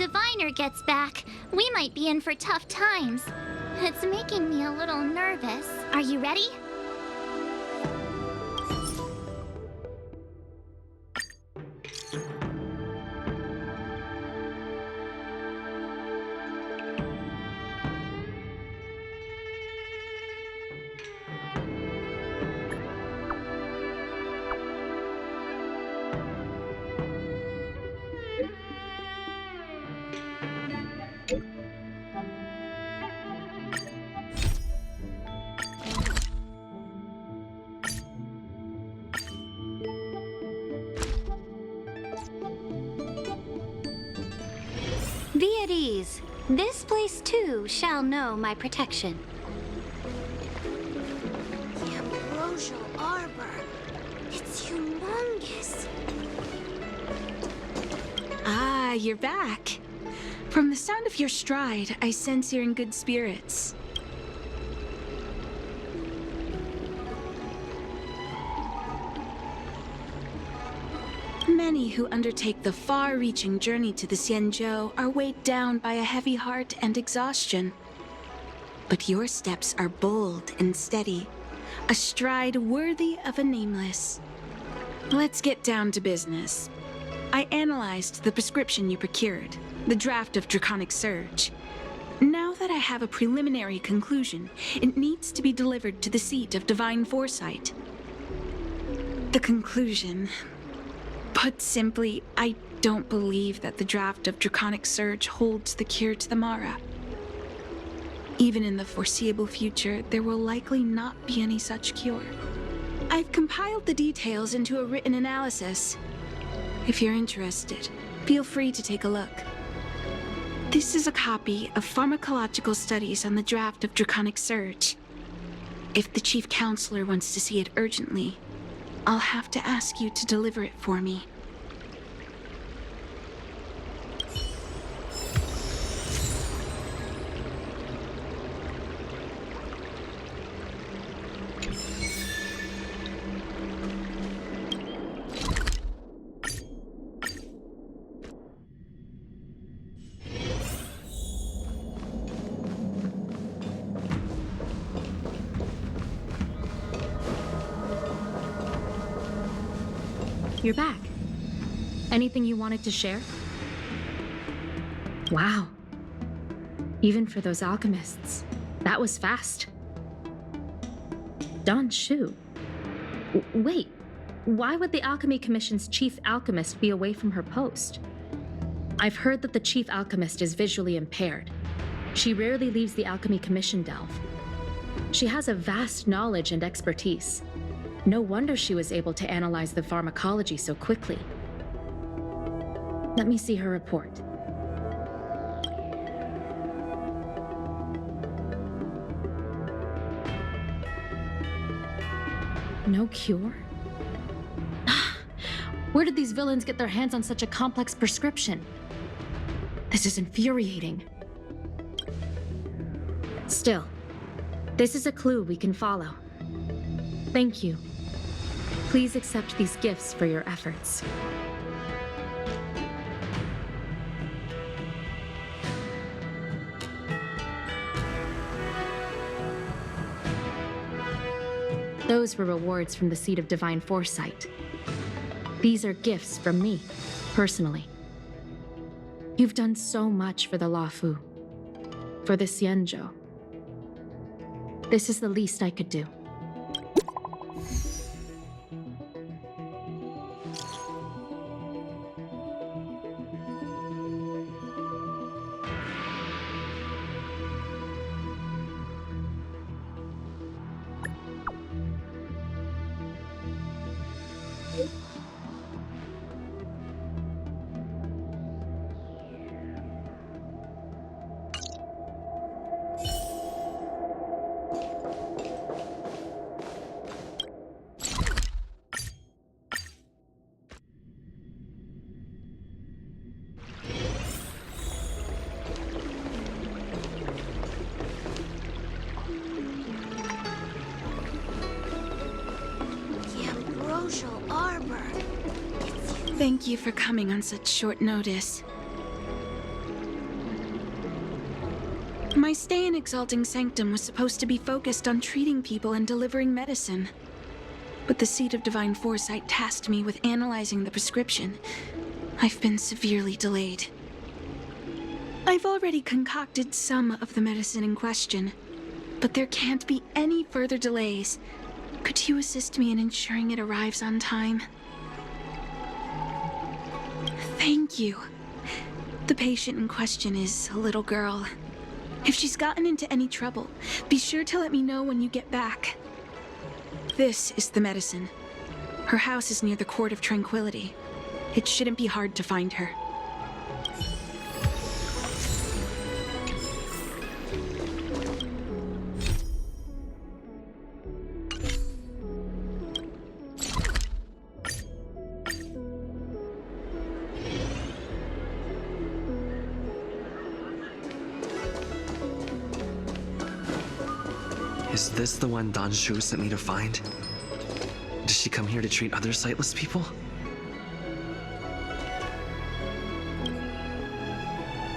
diviner gets back, we might be in for tough times. It's making me a little nervous. Are you ready? Be at ease. This place too shall know my protection. The ambrosial arbor. It's humongous. Ah, you're back. From the sound of your stride, I sense you're in good spirits. Many who undertake the far-reaching journey to the Xianzhou are weighed down by a heavy heart and exhaustion. But your steps are bold and steady, a stride worthy of a nameless. Let's get down to business. I analyzed the prescription you procured, the draft of Draconic Surge. Now that I have a preliminary conclusion, it needs to be delivered to the seat of Divine Foresight. The conclusion... Put simply, I don't believe that the draft of Draconic Surge holds the cure to the Mara. Even in the foreseeable future, there will likely not be any such cure. I've compiled the details into a written analysis. If you're interested, feel free to take a look. This is a copy of pharmacological studies on the draft of Draconic Surge. If the Chief Counselor wants to see it urgently, I'll have to ask you to deliver it for me. You're back. Anything you wanted to share? Wow. Even for those alchemists, that was fast. Dan Shu. Wait, why would the Alchemy Commission's chief alchemist be away from her post? I've heard that the chief alchemist is visually impaired. She rarely leaves the Alchemy Commission delve. She has a vast knowledge and expertise. No wonder she was able to analyze the pharmacology so quickly. Let me see her report. No cure? Where did these villains get their hands on such a complex prescription? This is infuriating. Still, this is a clue we can follow. Thank you. Please accept these gifts for your efforts. Those were rewards from the seat of Divine Foresight. These are gifts from me, personally. You've done so much for the Luofu, for the Xianzhou. This is the least I could do. Thank you for coming on such short notice. My stay in Exalting Sanctum was supposed to be focused on treating people and delivering medicine. But the Seat of Divine Foresight tasked me with analyzing the prescription. I've been severely delayed. I've already concocted some of the medicine in question, but there can't be any further delays. Could you assist me in ensuring it arrives on time? Thank you. The patient in question is a little girl. If she's gotten into any trouble, be sure to let me know when you get back. This is the medicine. Her house is near the Court of Tranquility. It shouldn't be hard to find her. Is this the one Dan Shu sent me to find? Does she come here to treat other sightless people?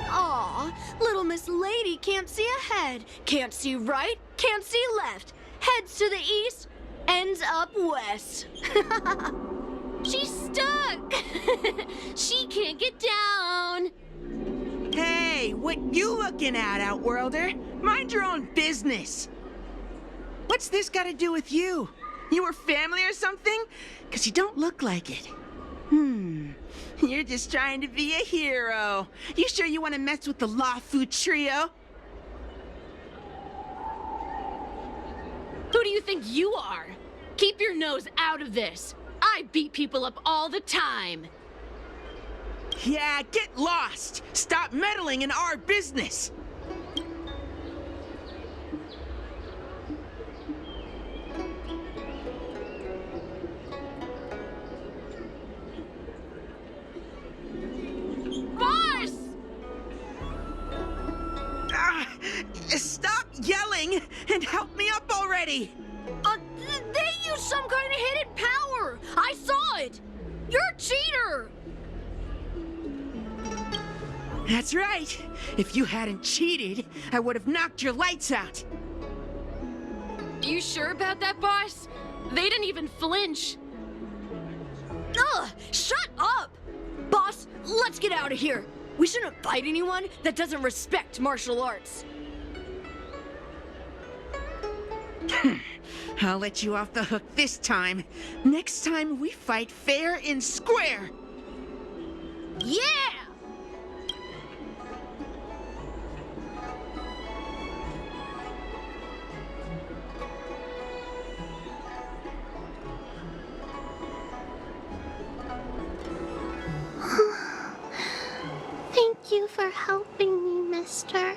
Aw, little Miss Lady can't see ahead, can't see right, can't see left. Heads to the east, ends up west. She's stuck. She can't get down. Hey, what you looking at, Outworlder? Mind your own business. What's this got to do with you? You were family or something? 'Cause you don't look like it. You're just trying to be a hero. You sure you want to mess with the Lafu trio? Who do you think you are? Keep your nose out of this. I beat people up all the time. Yeah, get lost. Stop meddling in our business. Boss! Stop yelling and help me up already. They used some kind of hidden power. I saw it. You're a cheater. That's right. If you hadn't cheated, I would have knocked your lights out. You sure about that, boss? They didn't even flinch. Ugh, shut up. Boss, let's get out of here. We shouldn't fight anyone that doesn't respect martial arts. I'll let you off the hook this time. Next time we fight fair and square. Yeah! Thank you for helping me, mister.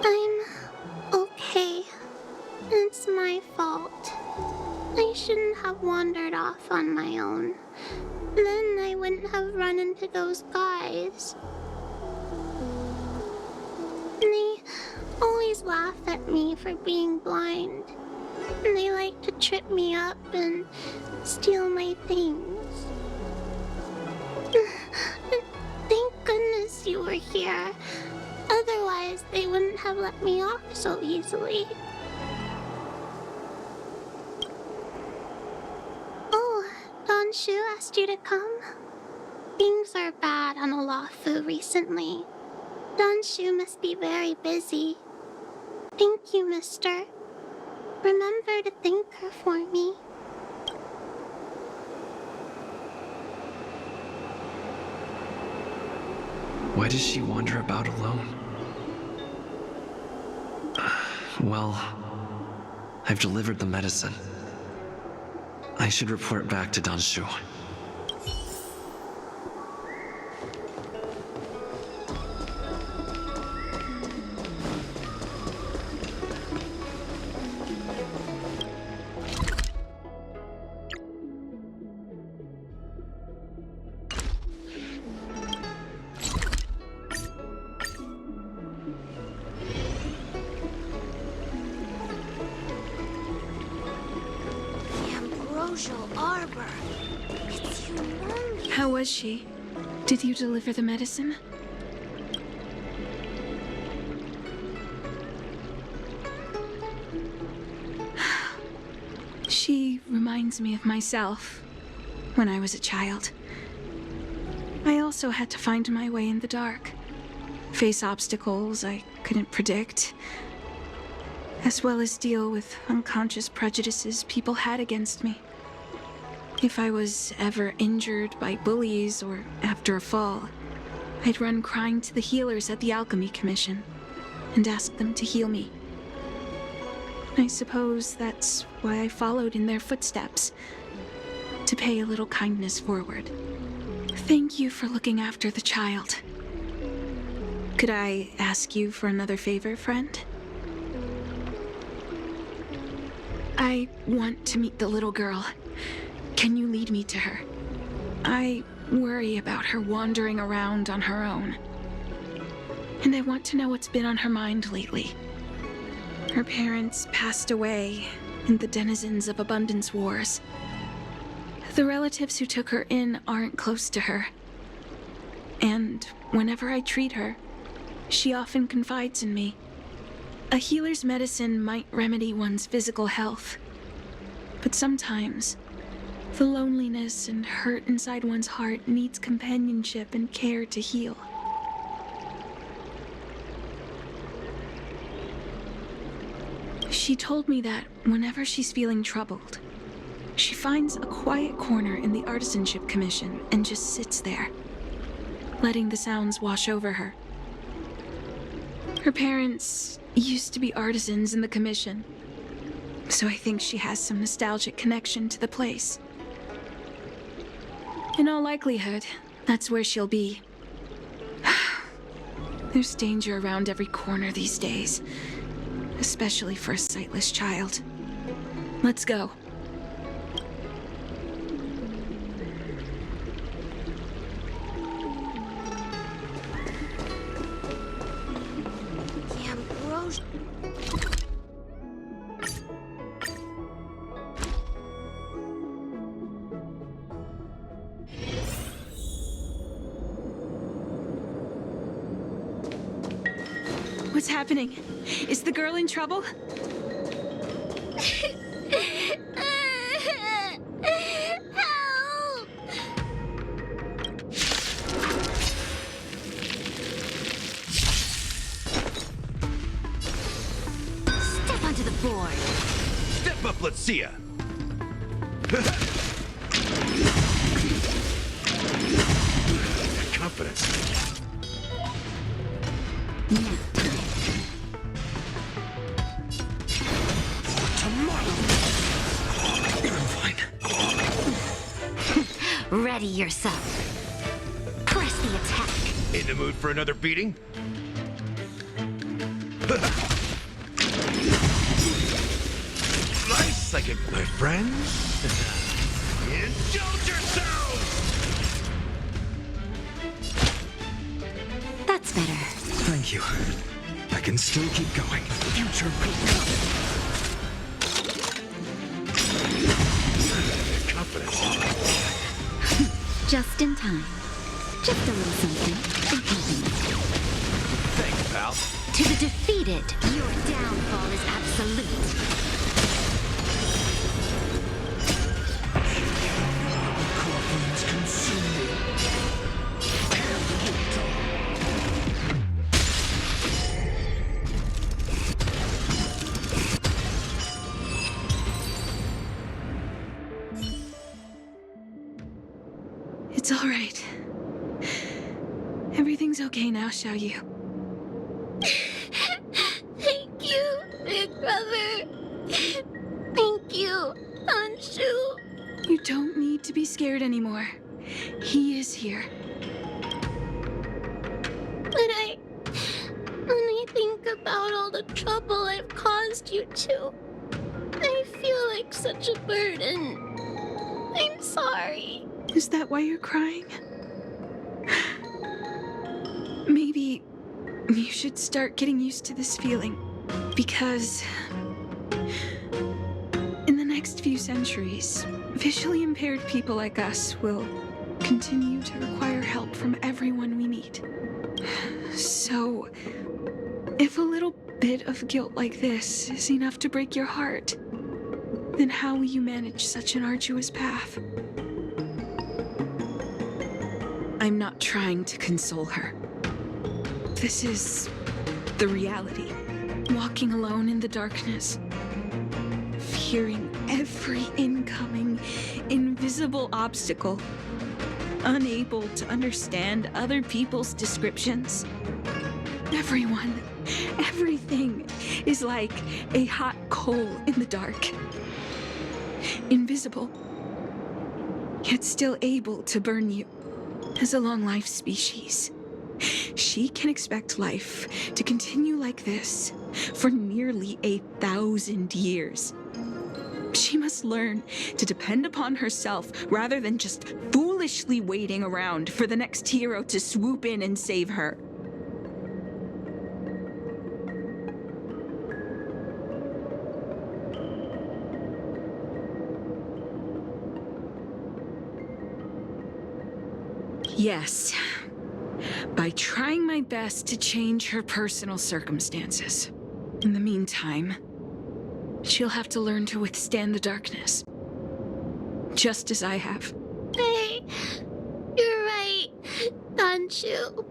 I'm okay. It's my fault. I shouldn't have wandered off on my own. Then I wouldn't have run into those guys. They always laugh at me for being blind. They like to trip me up and steal my things. Thank goodness you were here. Otherwise, they wouldn't have let me off so easily. Oh, Don Shu asked you to come? Things are bad on Olafu recently. Don Shu must be very busy. Thank you, mister. Remember to thank her for me. Why does she wander about alone? Well, I've delivered the medicine. I should report back to Dan Shu. Arbor. It's humongous. How was she? Did you deliver the medicine? She reminds me of myself when I was a child. I also had to find my way in the dark, face obstacles I couldn't predict, as well as deal with unconscious prejudices people had against me. If I was ever injured by bullies or after a fall, I'd run crying to the healers at the Alchemy Commission and ask them to heal me. I suppose that's why I followed in their footsteps, to pay a little kindness forward. Thank you for looking after the child. Could I ask you for another favor, friend? I want to meet the little girl. Can you lead me to her? I worry about her wandering around on her own. And I want to know what's been on her mind lately. Her parents passed away in the denizens of Abundance Wars. The relatives who took her in aren't close to her. And whenever I treat her, she often confides in me. A healer's medicine might remedy one's physical health, but sometimes the loneliness and hurt inside one's heart needs companionship and care to heal. She told me that whenever she's feeling troubled, she finds a quiet corner in the Artisanship Commission and just sits there, letting the sounds wash over her. Her parents used to be artisans in the Commission, so I think she has some nostalgic connection to the place. In all likelihood, that's where she'll be. There's danger around every corner these days, especially for a sightless child. Let's go. What's happening? Is the girl in trouble? Help! Step onto the board. Step up, let's see ya. Confidence. Ready yourself. Press the attack. In the mood for another beating? Nice second, my friends. Indulge yourselves! That's better. Thank you. I can still keep going. Future Confidence. Just in time. Just a little something. In company. Thanks, pal. To the defeated, your downfall is absolute. It's all right. Everything's okay now, Xiaoyu. Thank you, big brother. Thank you, Honshu. You don't need to be scared anymore. He is here. But when I think about all the trouble I've caused you two, I feel like such a burden. I'm sorry. Is that why you're crying? Maybe you should start getting used to this feeling, because in the next few centuries, visually impaired people like us will continue to require help from everyone we meet. So, if a little bit of guilt like this is enough to break your heart, then how will you manage such an arduous path? I'm not trying to console her. This is the reality. Walking alone in the darkness, fearing every incoming, invisible obstacle, unable to understand other people's descriptions. Everyone, everything is like a hot coal in the dark. Invisible, yet still able to burn you. As a long-life species, she can expect life to continue like this for nearly 1,000 years. She must learn to depend upon herself rather than just foolishly waiting around for the next hero to swoop in and save her. Yes, by trying my best to change her personal circumstances. In the meantime, she'll have to learn to withstand the darkness, just as I have. Hey, you're right, Donshu.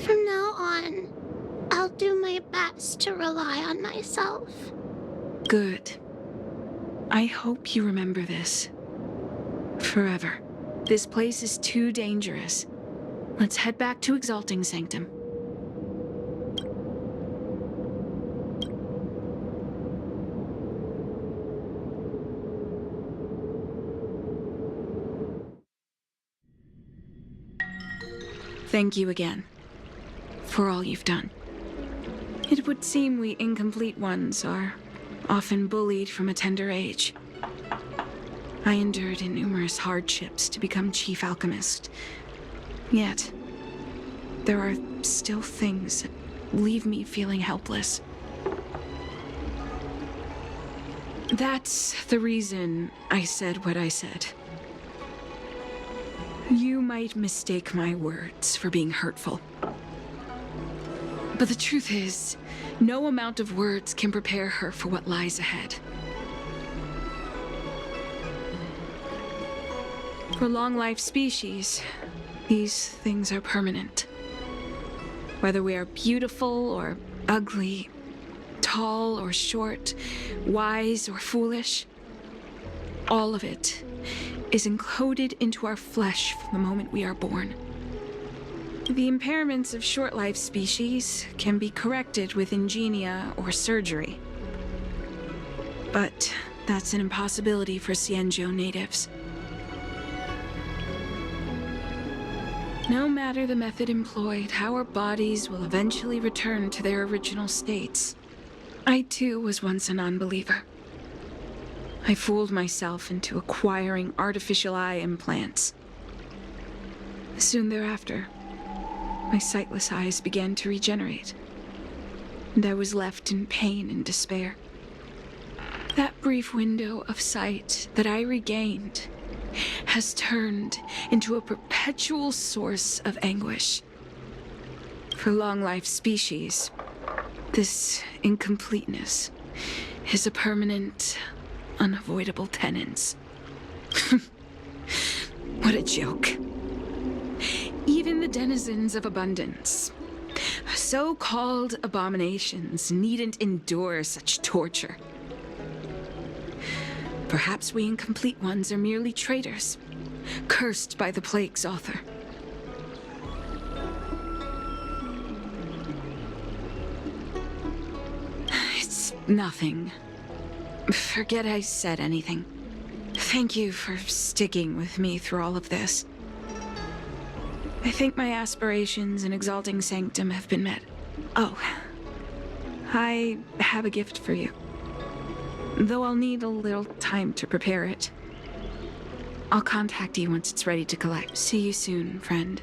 From now on, I'll do my best to rely on myself. Good. I hope you remember this. Forever. This place is too dangerous. Let's head back to Exalting Sanctum. Thank you again for all you've done. It would seem we incomplete ones are often bullied from a tender age. I endured numerous hardships to become Chief Alchemist. Yet, there are still things that leave me feeling helpless. That's the reason I said what I said. You might mistake my words for being hurtful. But the truth is, no amount of words can prepare her for what lies ahead. For long-life species, these things are permanent. Whether we are beautiful or ugly, tall or short, wise or foolish, all of it is encoded into our flesh from the moment we are born. The impairments of short-life species can be corrected with ingenia or surgery. But that's an impossibility for Xianzhou natives. No matter the method employed, our bodies will eventually return to their original states. I too was once a non-believer. I fooled myself into acquiring artificial eye implants. Soon thereafter, my sightless eyes began to regenerate, and I was left in pain and despair. That brief window of sight that I regained has turned into a perpetual source of anguish. For long-life species, this incompleteness is a permanent, unavoidable tenance. What a joke. Even the denizens of abundance, so-called abominations, needn't endure such torture. Perhaps we incomplete ones are merely traitors, cursed by the plague's author. It's nothing. Forget I said anything. Thank you for sticking with me through all of this. I think my aspirations in Exalting Sanctum have been met. Oh, I have a gift for you. Though I'll need a little time to prepare it. I'll contact you once it's ready to collect. See you soon, friend.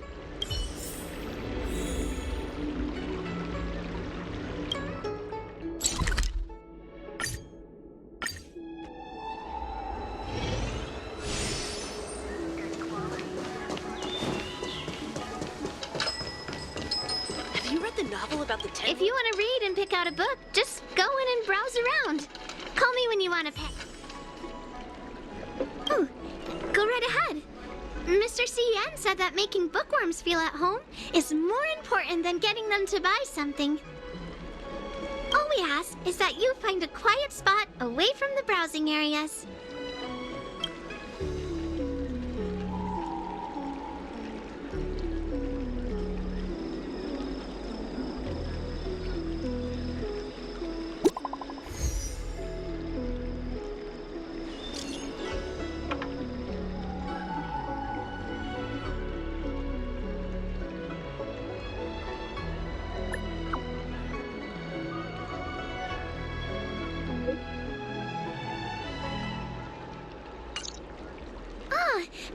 novel about the ten. If you want to read and pick out a book, just go in and browse around. Call me when you want to pick. Oh, go right ahead. Mr. C.N. said that making bookworms feel at home is more important than getting them to buy something. All we ask is that you find a quiet spot away from the browsing areas.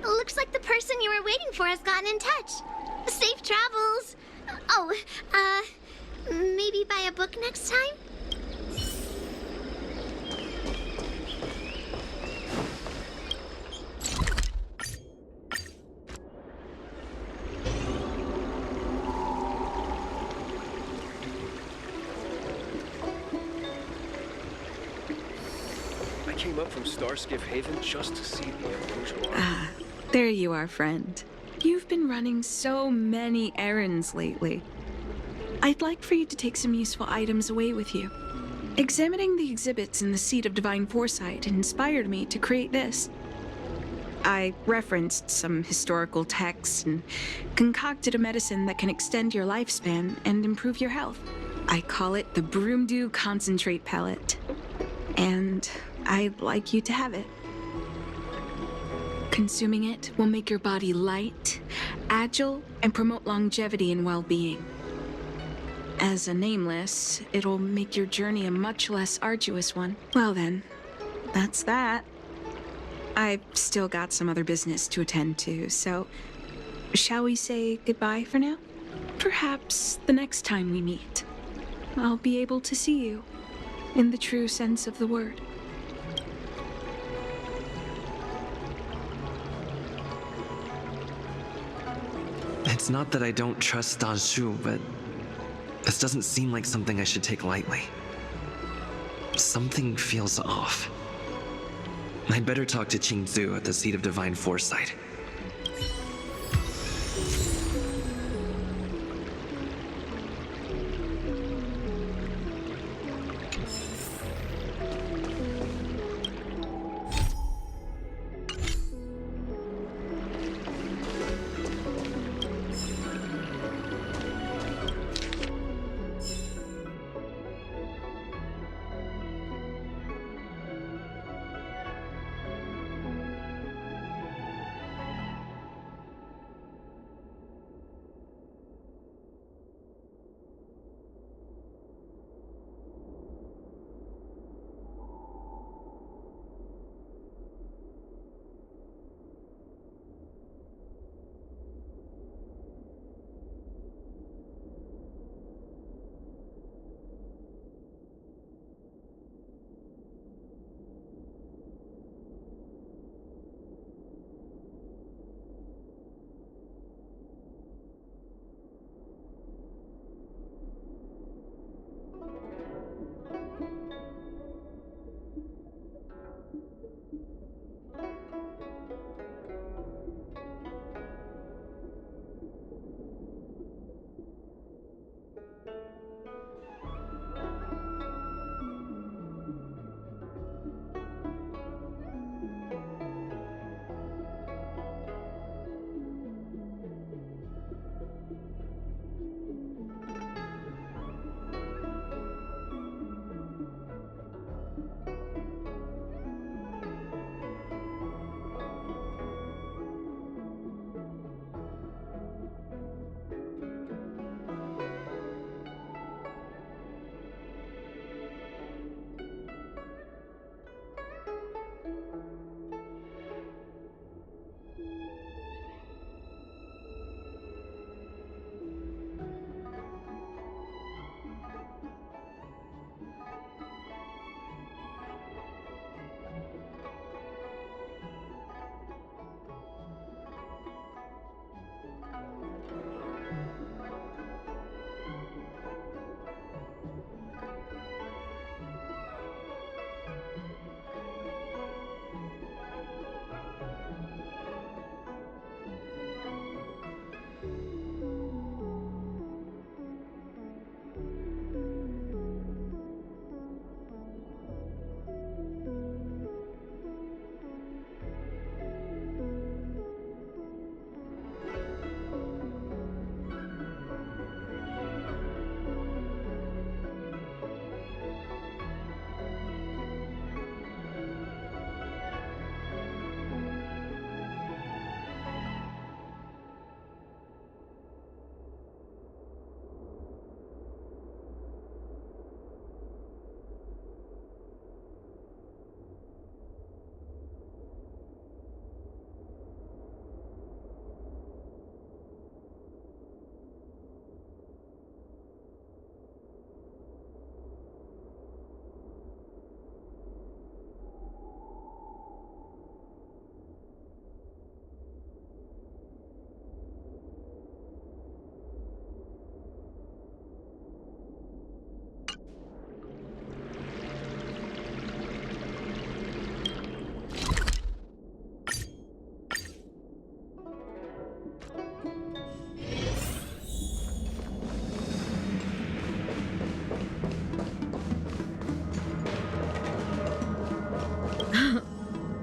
Looks like the person you were waiting for has gotten in touch. Safe travels. Oh, maybe buy a book next time? I came up from Starskiff Haven just to see the unusual. There you are, friend. You've been running so many errands lately. I'd like for you to take some useful items away with you. Examining the exhibits in the Seat of Divine Foresight inspired me to create this. I referenced some historical texts and concocted a medicine that can extend your lifespan and improve your health. I call it the Broomdew Concentrate Pellet. And I'd like you to have it. Consuming it will make your body light, agile, and promote longevity and well-being. As a nameless, it'll make your journey a much less arduous one. Well then, that's that. I've still got some other business to attend to, so shall we say goodbye for now? Perhaps the next time we meet, I'll be able to see you in the true sense of the word. It's not that I don't trust Danshu, but this doesn't seem like something I should take lightly. Something feels off. I'd better talk to Qingzu at the Seat of Divine Foresight.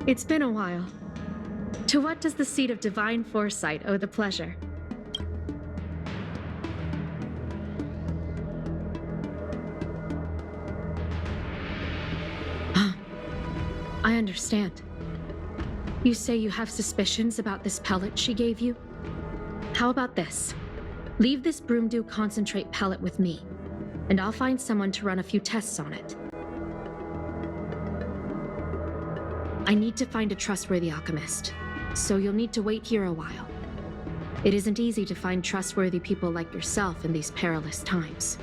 It's been a while. To what does the seat of divine foresight owe the pleasure? I understand. You say you have suspicions about this pellet she gave you? How about this? Leave this broomdew concentrate pellet with me, and I'll find someone to run a few tests on it. I need to find a trustworthy alchemist, so you'll need to wait here a while. It isn't easy to find trustworthy people like yourself in these perilous times.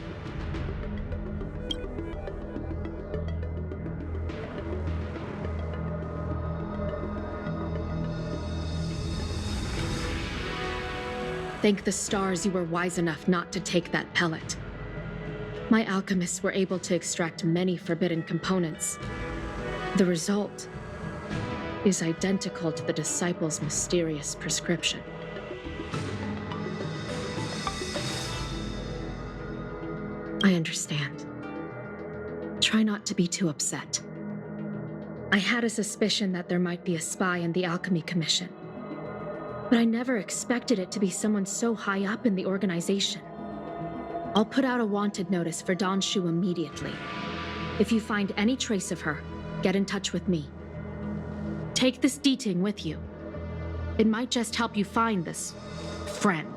Thank the stars you were wise enough not to take that pellet. My alchemists were able to extract many forbidden components. The result is identical to the disciple's mysterious prescription. I understand. Try not to be too upset. I had a suspicion that there might be a spy in the Alchemy Commission, but I never expected it to be someone so high up in the organization. I'll put out a wanted notice for Don Shu immediately. If you find any trace of her, get in touch with me. Take this D-Ting with you. It might just help you find this friend.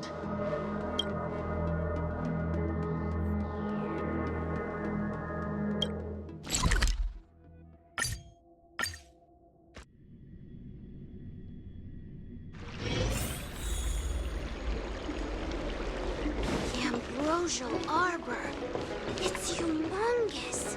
Ambrosial Arbor. It's humongous.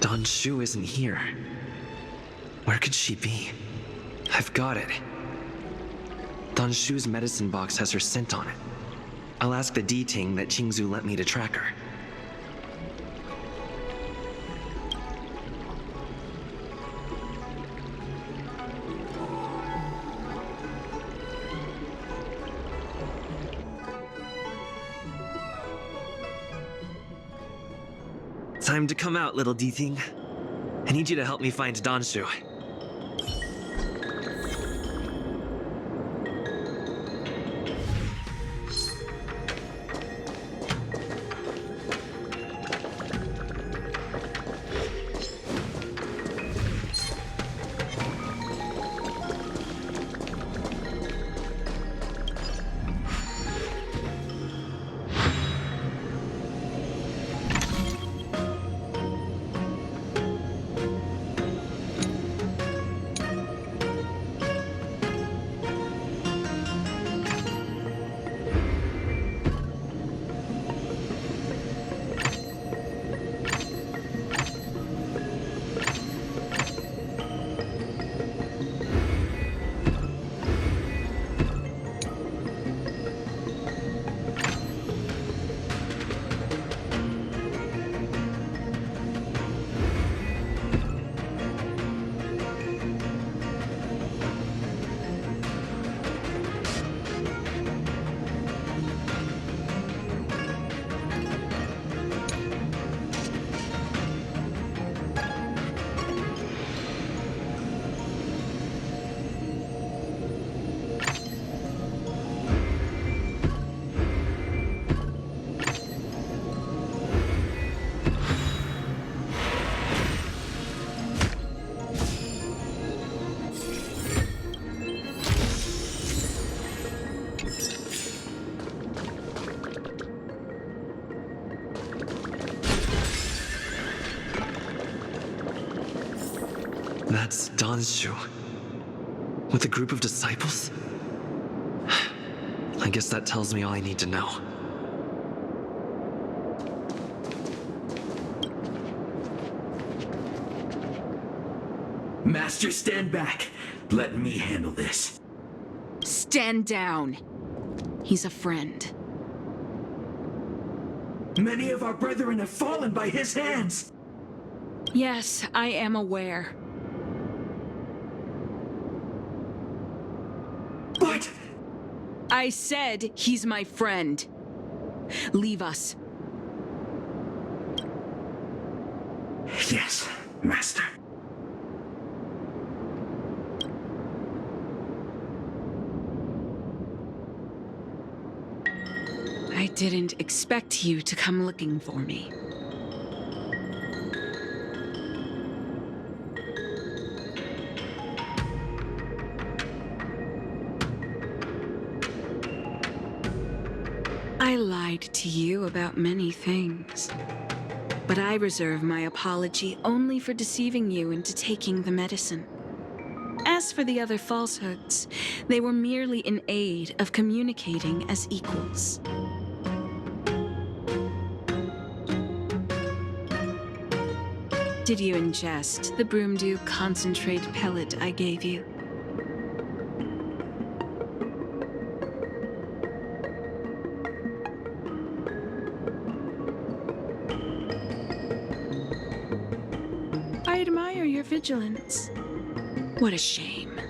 Don Shu isn't here. Where could she be? I've got it. Don Shu's medicine box has her scent on it. I'll ask the D-Ting that Qingzu lent me to track her. Time to come out, little D-Ting. I need you to help me find Don Shu. That's Don Shu. With a group of disciples? I guess that tells me all I need to know. Master, stand back. Let me handle this. Stand down. He's a friend. Many of our brethren have fallen by his hands. Yes, I am aware. But... I said he's my friend. Leave us. Yes, Master. I didn't expect you to come looking for me. I lied to you about many things. But I reserve my apology only for deceiving you into taking the medicine. As for the other falsehoods, they were merely in aid of communicating as equals. Did you ingest the Broomdew concentrate pellet I gave you? I admire your vigilance. What a shame.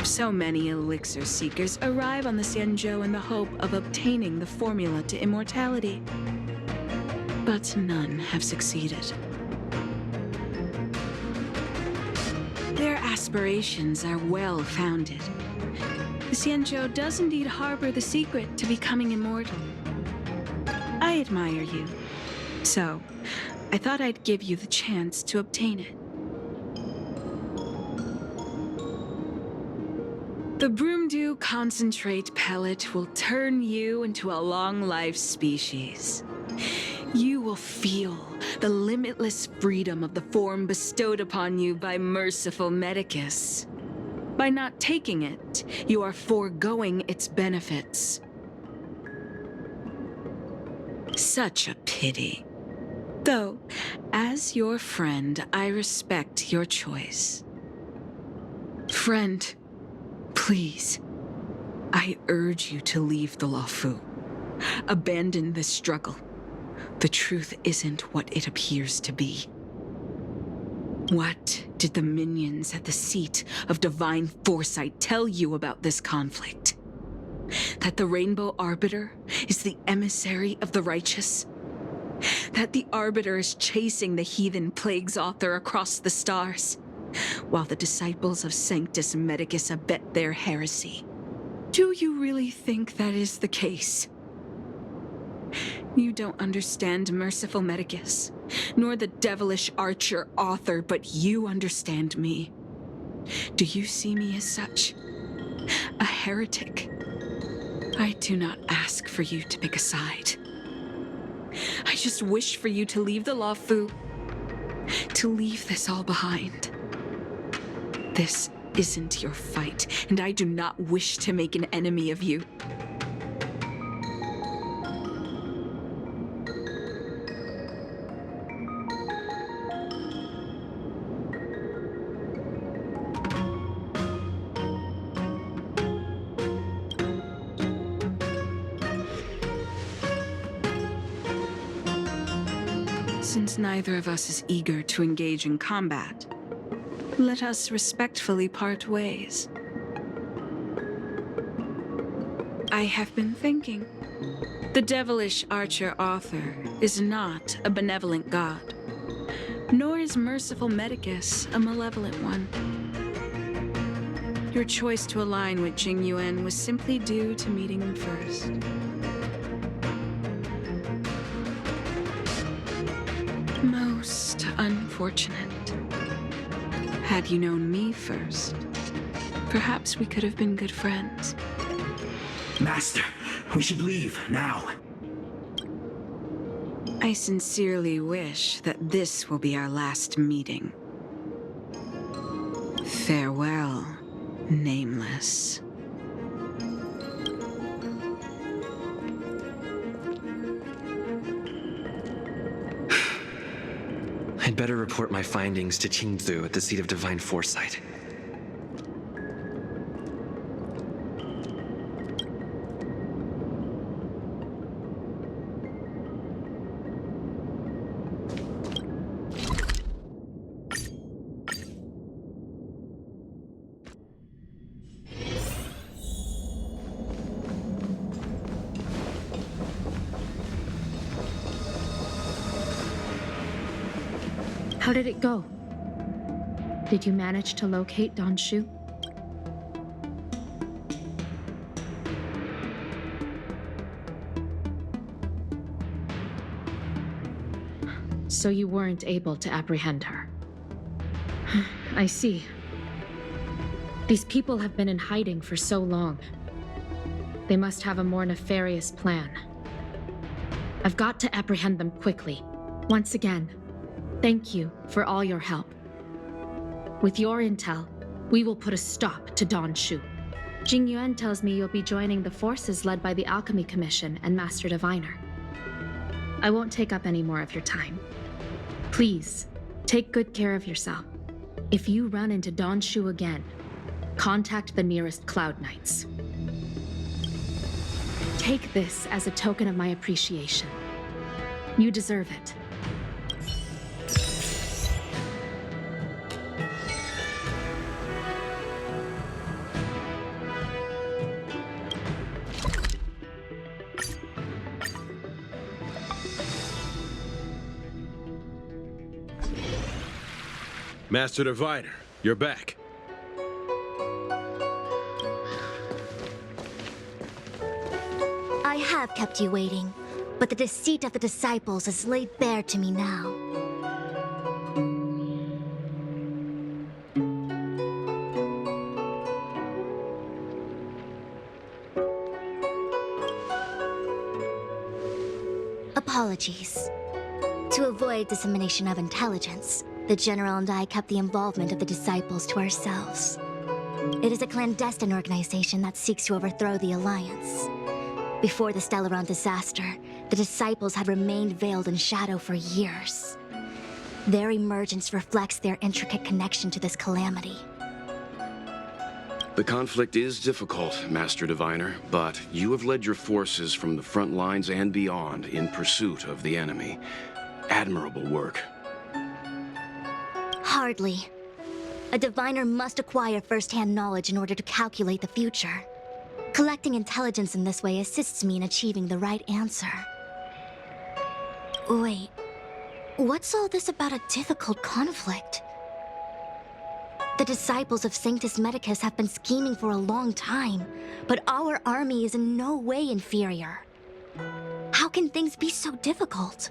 So many elixir seekers arrive on the Xianzhou in the hope of obtaining the formula to immortality. But none have succeeded. Their aspirations are well-founded. The Xianzhou does indeed harbor the secret to becoming immortal. I admire you. So, I thought I'd give you the chance to obtain it. The Broomdew concentrate pellet will turn you into a long-life species. You will feel the limitless freedom of the form bestowed upon you by merciful Medicus. By not taking it, you are foregoing its benefits. Such a pity. Though, as your friend, I respect your choice. Friend, please, I urge you to leave the Luofu. Abandon this struggle. The truth isn't what it appears to be. What did the minions at the seat of divine foresight tell you about this conflict? That the Rainbow Arbiter is the emissary of the righteous? That the Arbiter is chasing the heathen plague's author across the stars, while the disciples of Sanctus Medicus abet their heresy? Do you really think that is the case? You don't understand merciful Medicus, nor the devilish archer author, but you understand me. Do you see me as such? A heretic? I do not ask for you to pick a side. I just wish for you to leave the Luofu, to leave this all behind. This isn't your fight, and I do not wish to make an enemy of you. Since neither of us is eager to engage in combat, let us respectfully part ways. I have been thinking. The devilish archer author is not a benevolent god, nor is merciful Medicus a malevolent one. Your choice to align with Jing Yuan was simply due to meeting him first. Most unfortunate. Had you known me first, perhaps we could have been good friends. Master, we should leave now. I sincerely wish that this will be our last meeting. Farewell, Nameless. I'd better report my findings to Qingzu at the seat of divine foresight. How did it go? Did you manage to locate Don Shu? So you weren't able to apprehend her. I see. These people have been in hiding for so long. They must have a more nefarious plan. I've got to apprehend them quickly. Once again, thank you for all your help. With your intel, we will put a stop to Don Shu. Jing Yuan tells me you'll be joining the forces led by the Alchemy Commission and Master Diviner. I won't take up any more of your time. Please, take good care of yourself. If you run into Don Shu again, contact the nearest Cloud Knights. Take this as a token of my appreciation. You deserve it. Master Diviner, you're back. I have kept you waiting, but the deceit of the disciples is laid bare to me now. Apologies. To avoid dissemination of intelligence, the General and I kept the involvement of the disciples to ourselves. It is a clandestine organization that seeks to overthrow the Alliance. Before the Stellaron disaster, the disciples had remained veiled in shadow for years. Their emergence reflects their intricate connection to this calamity. The conflict is difficult, Master Diviner, but you have led your forces from the front lines and beyond in pursuit of the enemy. Admirable work. Hardly. A diviner must acquire first-hand knowledge in order to calculate the future. Collecting intelligence in this way assists me in achieving the right answer. Wait, what's all this about a difficult conflict? The disciples of Sanctus Medicus have been scheming for a long time, but our army is in no way inferior. How can things be so difficult?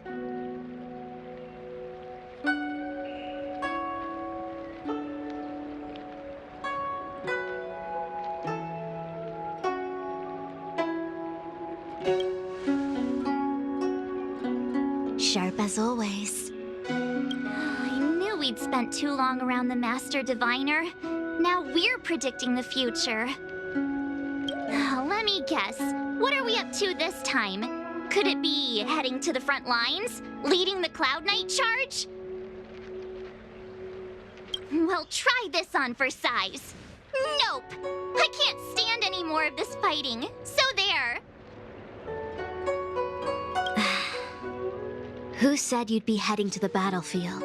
Sharp as always. I knew we'd spent too long around the Master Diviner. Now we're predicting the future. Let me guess. What are we up to this time? Could it be heading to the front lines? Leading the Cloud Knight charge? Well, try this on for size. Nope! I can't stand any more of this fighting. So there. Who said you'd be heading to the battlefield?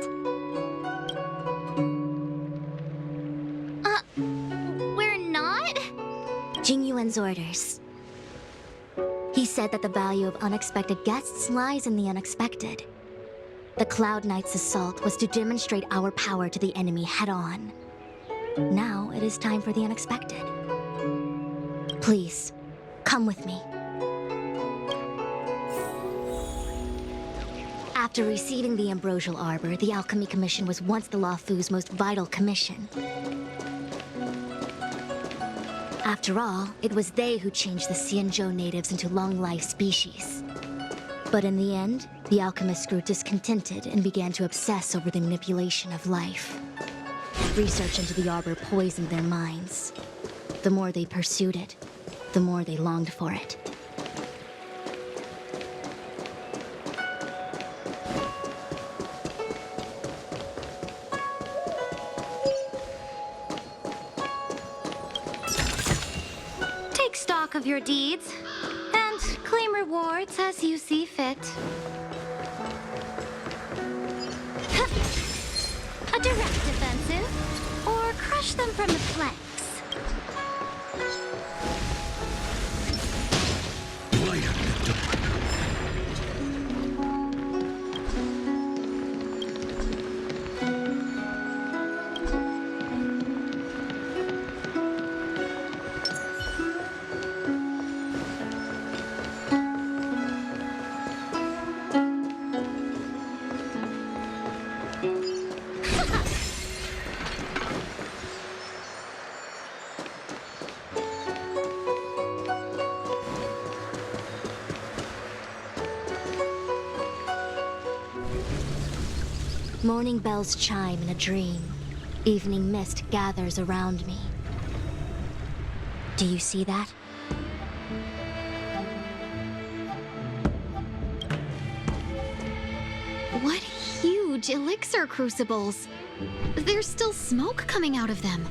We're not? Jing Yuan's orders. He said that the value of unexpected guests lies in the unexpected. The Cloud Knight's assault was to demonstrate our power to the enemy head-on. Now it is time for the unexpected. Please, come with me. After receiving the Ambrosial Arbor, the Alchemy Commission was once the Luofu's most vital commission. After all, it was they who changed the Xianzhou natives into long-life species. But in the end, the alchemists grew discontented and began to obsess over the manipulation of life. Research into the Arbor poisoned their minds. The more they pursued it, the more they longed for it. talk of your deeds and claim rewards as you see fit. A direct defensive, or crush them from the flanks. Light up the door. Morning bells chime in a dream. Evening mist gathers around me. Do you see that? What huge elixir crucibles! There's still smoke coming out of them.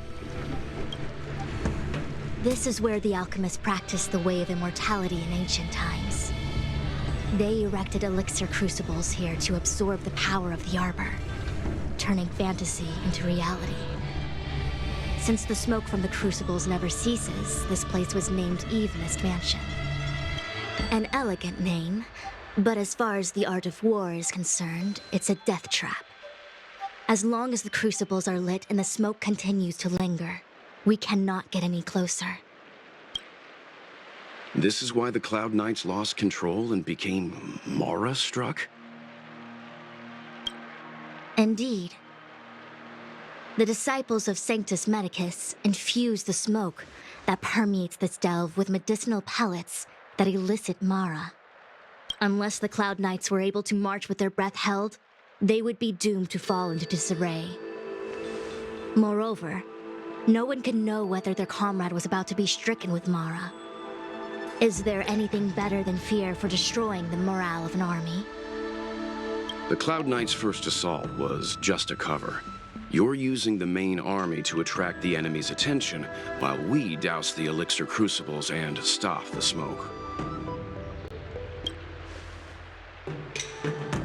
This is where the alchemists practiced the way of immortality in ancient times. They erected elixir crucibles here to absorb the power of the arbor, turning fantasy into reality. Since the smoke from the crucibles never ceases, this place was named Evenest Mansion. An elegant name, but as far as the art of war is concerned, it's a death trap. As long as the crucibles are lit and the smoke continues to linger, we cannot get any closer. This is why the Cloud Knights lost control and became Mara-struck? Indeed. The disciples of Sanctus Medicus infuse the smoke that permeates this delve with medicinal pellets that elicit Mara. Unless the Cloud Knights were able to march with their breath held, they would be doomed to fall into disarray. Moreover, no one could know whether their comrade was about to be stricken with Mara. Is there anything better than fear for destroying the morale of an army? The Cloud Knights' first assault was just a cover. You're using the main army to attract the enemy's attention, while we douse the elixir crucibles and stop the smoke.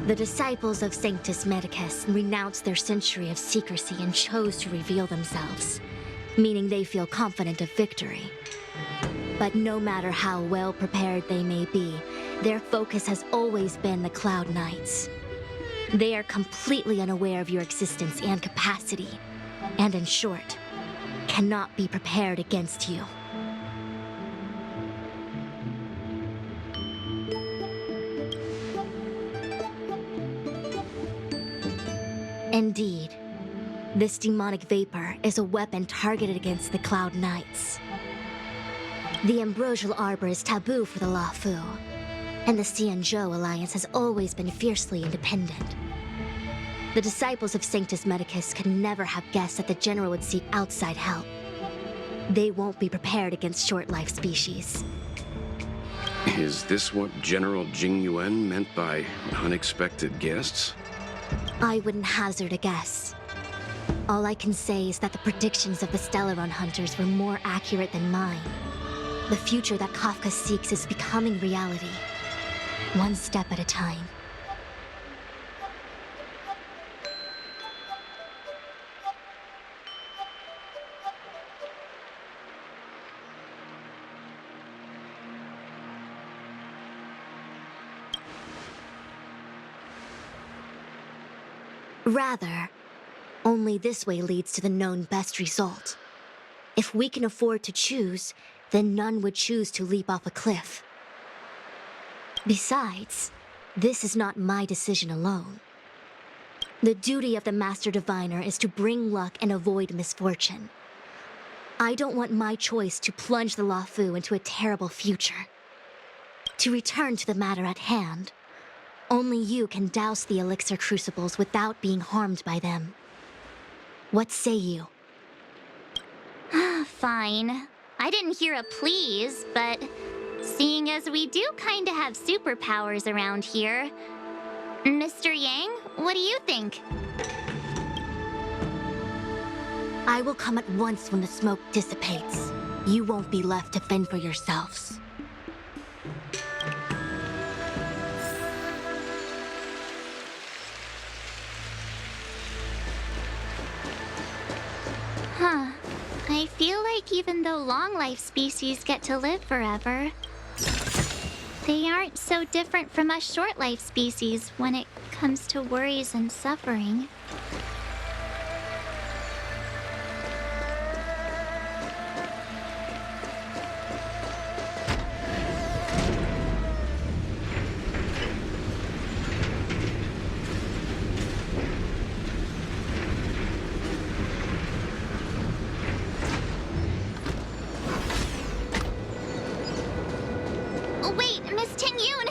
The disciples of Sanctus Medicus renounced their century of secrecy and chose to reveal themselves, meaning they feel confident of victory. But no matter how well prepared they may be, their focus has always been the Cloud Knights. They are completely unaware of your existence and capacity, and in short, cannot be prepared against you. Indeed, this demonic vapor is a weapon targeted against the Cloud Knights. The ambrosial arbor is taboo for the Luofu, and the Xianzhou alliance has always been fiercely independent. The disciples of Sanctus Medicus could never have guessed that the general would seek outside help. They won't be prepared against short-life species. Is this what General Jing Yuan meant by unexpected guests? I wouldn't hazard a guess. All I can say is that the predictions of the Stellaron hunters were more accurate than mine. The future that Kafka seeks is becoming reality, one step at a time. Rather, only this way leads to the known best result. If we can afford to choose, then none would choose to leap off a cliff. Besides, this is not my decision alone. The duty of the Master Diviner is to bring luck and avoid misfortune. I don't want my choice to plunge the Luofu into a terrible future. To return to the matter at hand, only you can douse the elixir crucibles without being harmed by them. What say you? Fine. I didn't hear a please, but seeing as we do kinda have superpowers around here, Mr. Yang, what do you think? I will come at once when the smoke dissipates. you won't be left to fend for yourselves. Huh. I feel like even though long-life species get to live forever, they aren't so different from us short-life species when it comes to worries and suffering. Wait, Miss Ting-Yun!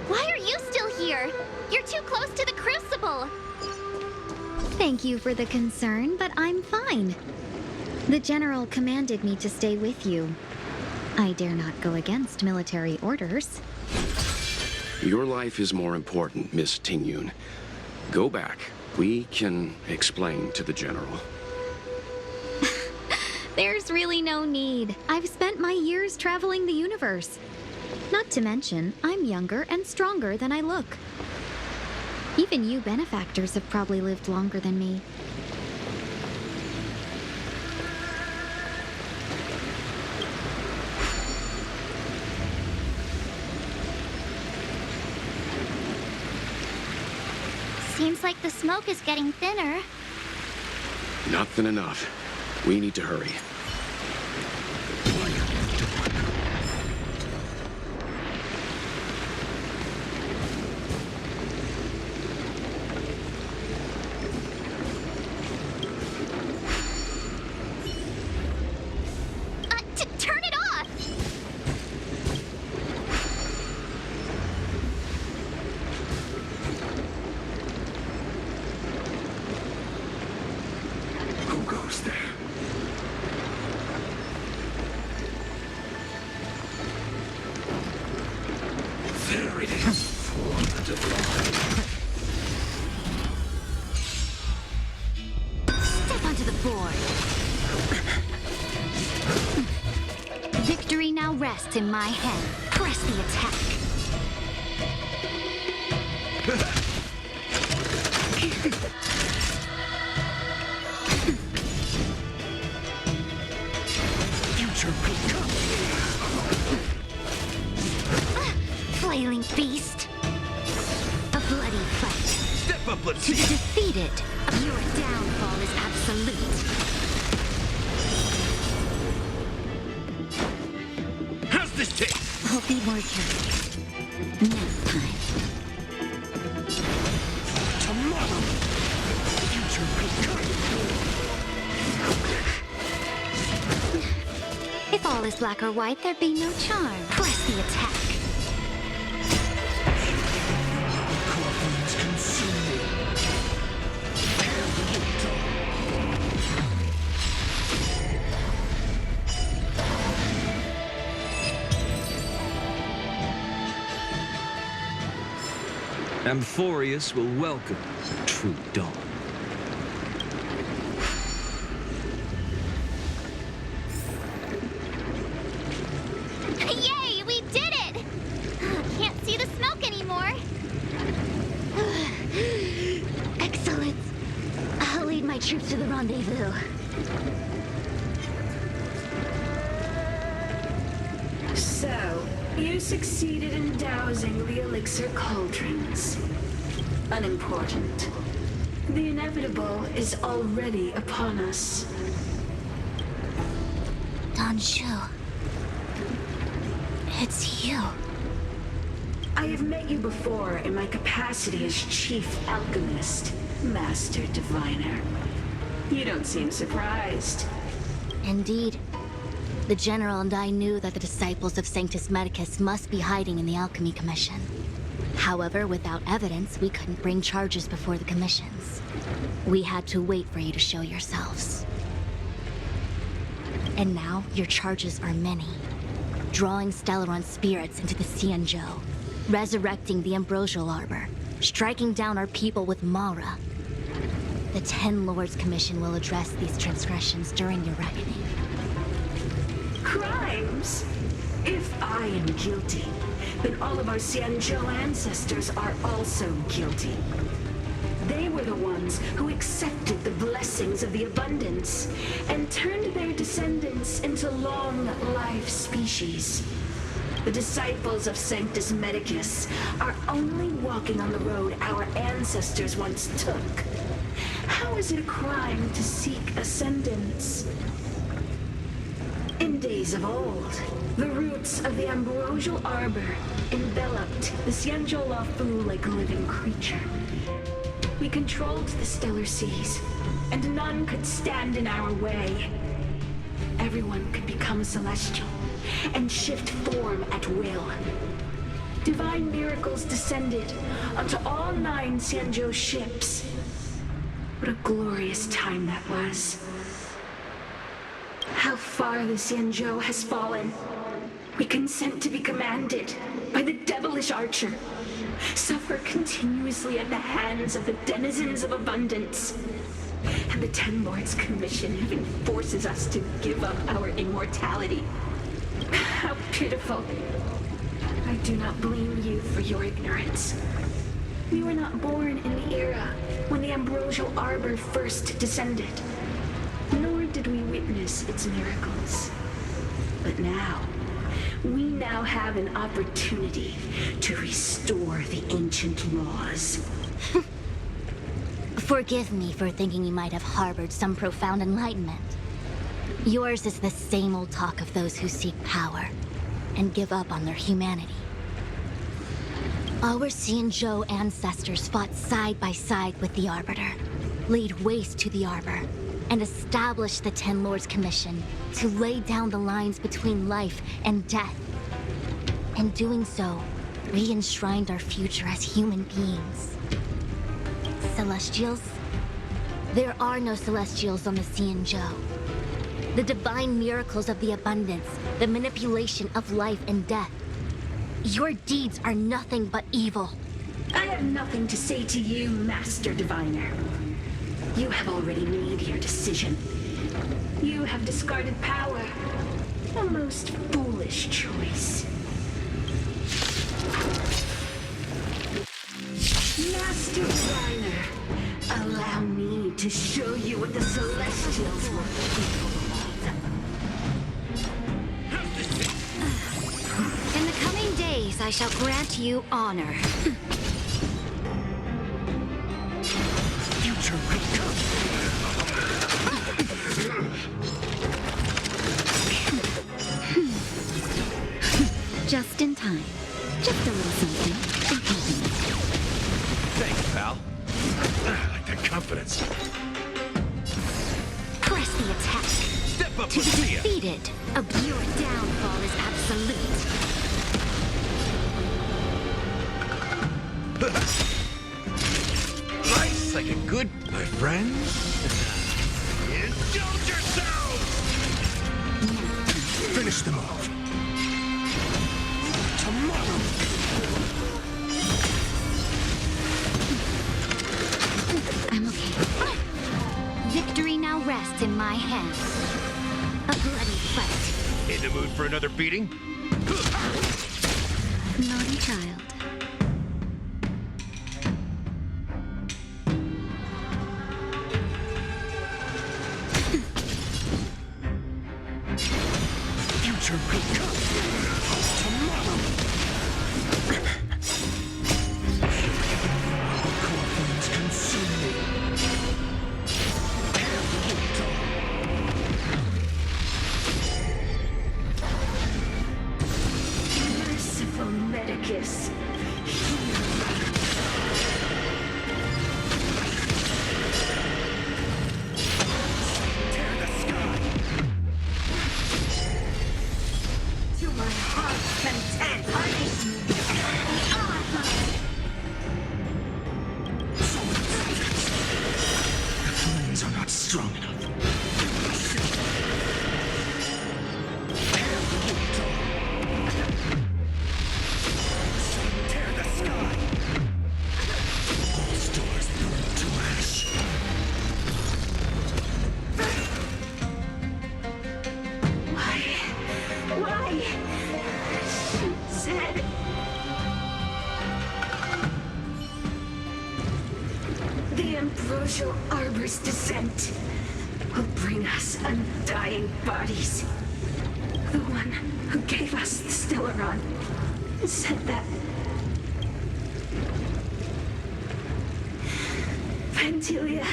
Why are you still here? You're too close to the Crucible! Thank you for the concern, but I'm fine. The General commanded me to stay with you. I dare not go against military orders. Your life is more important, Miss Ting-Yun. Go back. We can explain to the General. There's really no need. I've spent my years traveling the universe. Not to mention, I'm younger and stronger than I look. Even you benefactors have probably lived longer than me. Seems like the smoke is getting thinner. Not thin enough. We need to hurry. Turn it off! Who goes there? There it is. For the divine. Step onto the board. Victory now rests in my hand. Press the attack. Future will come. Flailing beast. A bloody fight. Step up, let's see. Defeated. Your downfall is absolute. How's this taste? I'll be more careful. Next time. Tomorrow. Future will come. If all is black or white, there'd be no charm. Press the attack. Corruptions consume me. Amphorius will welcome true dawn. Yay, we did it! Can't see the smoke anymore. Excellent. I'll lead my troops to the rendezvous. So, you succeeded in dousing the elixir cauldrons. Unimportant. The inevitable is already upon us. Danshu. It's you. I have met you before in my capacity as Chief Alchemist, Master Diviner. You don't seem surprised. Indeed. The General and I knew that the disciples of Sanctus Medicus must be hiding in the Alchemy Commission. However, without evidence, we couldn't bring charges before the commissions. We had to wait for you to show yourselves. And now, your charges are many. Drawing Stellaron spirits into the Xianzhou, resurrecting the Ambrosial Arbor, striking down our people with Mara. The Ten Lords Commission will address these transgressions during your reckoning. Crimes? If I am guilty, then all of our Xianzhou ancestors are also guilty. They were the ones who accepted the blessings of the abundance and turned their descendants into long-life species. The disciples of Sanctus Medicus are only walking on the road our ancestors once took. How is it a crime to seek ascendance? In days of old, the roots of the ambrosial arbor enveloped the Xianzhou Luofu like a living creature. We controlled the stellar seas, and none could stand in our way. Everyone could become celestial and shift form at will. Divine miracles descended onto all 9 Xianzhou ships. What a glorious time that was. How far the Xianzhou has fallen. We consent to be commanded by the devilish archer. Suffer continuously at the hands of the denizens of abundance. And the Ten Lords Commission even forces us to give up our immortality. How pitiful. I do not blame you for your ignorance. We were not born in the era when the ambrosial arbor first descended, nor did we witness its miracles. But now, we now have an opportunity to restore the ancient laws. Forgive me for thinking you might have harbored some profound enlightenment. Yours is the same old talk of those who seek power and give up on their humanity. Our Xianzhou ancestors fought side by side with the Arbiter, laid waste to the Arbor, and established the Ten Lords Commission to lay down the lines between life and death. In doing so, we enshrined our future as human beings. Celestials? There are no Celestials on the Xianzhou. The divine miracles of the abundance, the manipulation of life and death. Your deeds are nothing but evil. I have nothing to say to you, Master Diviner. You have already made your decision. You have discarded power. A most foolish choice. Master Diviner, allow me to show you what the Celestials were capable of. In the coming days, I shall grant you honor. Future will come. Just in time. Just a little something. Thanks, pal. I like that confidence. Press the attack. Step up To and be see ya. defeated, your downfall is absolute. Nice, like a good, my friend. Indulge yourselves! Finish the move. Tomorrow. I'm okay. Victory now rests in my hands. A bloody fight. In the mood for another beating? Naughty child. Future will come. Tomorrow. Core flames consume me. Merciful Medicus. Tear the sky. To my heart's content. The flames are not strong enough. Tear the sky. All stars burn to ash. Why Celestial Arbor's descent will bring us undying bodies. The one who gave us the Stellaron said that Vantilia,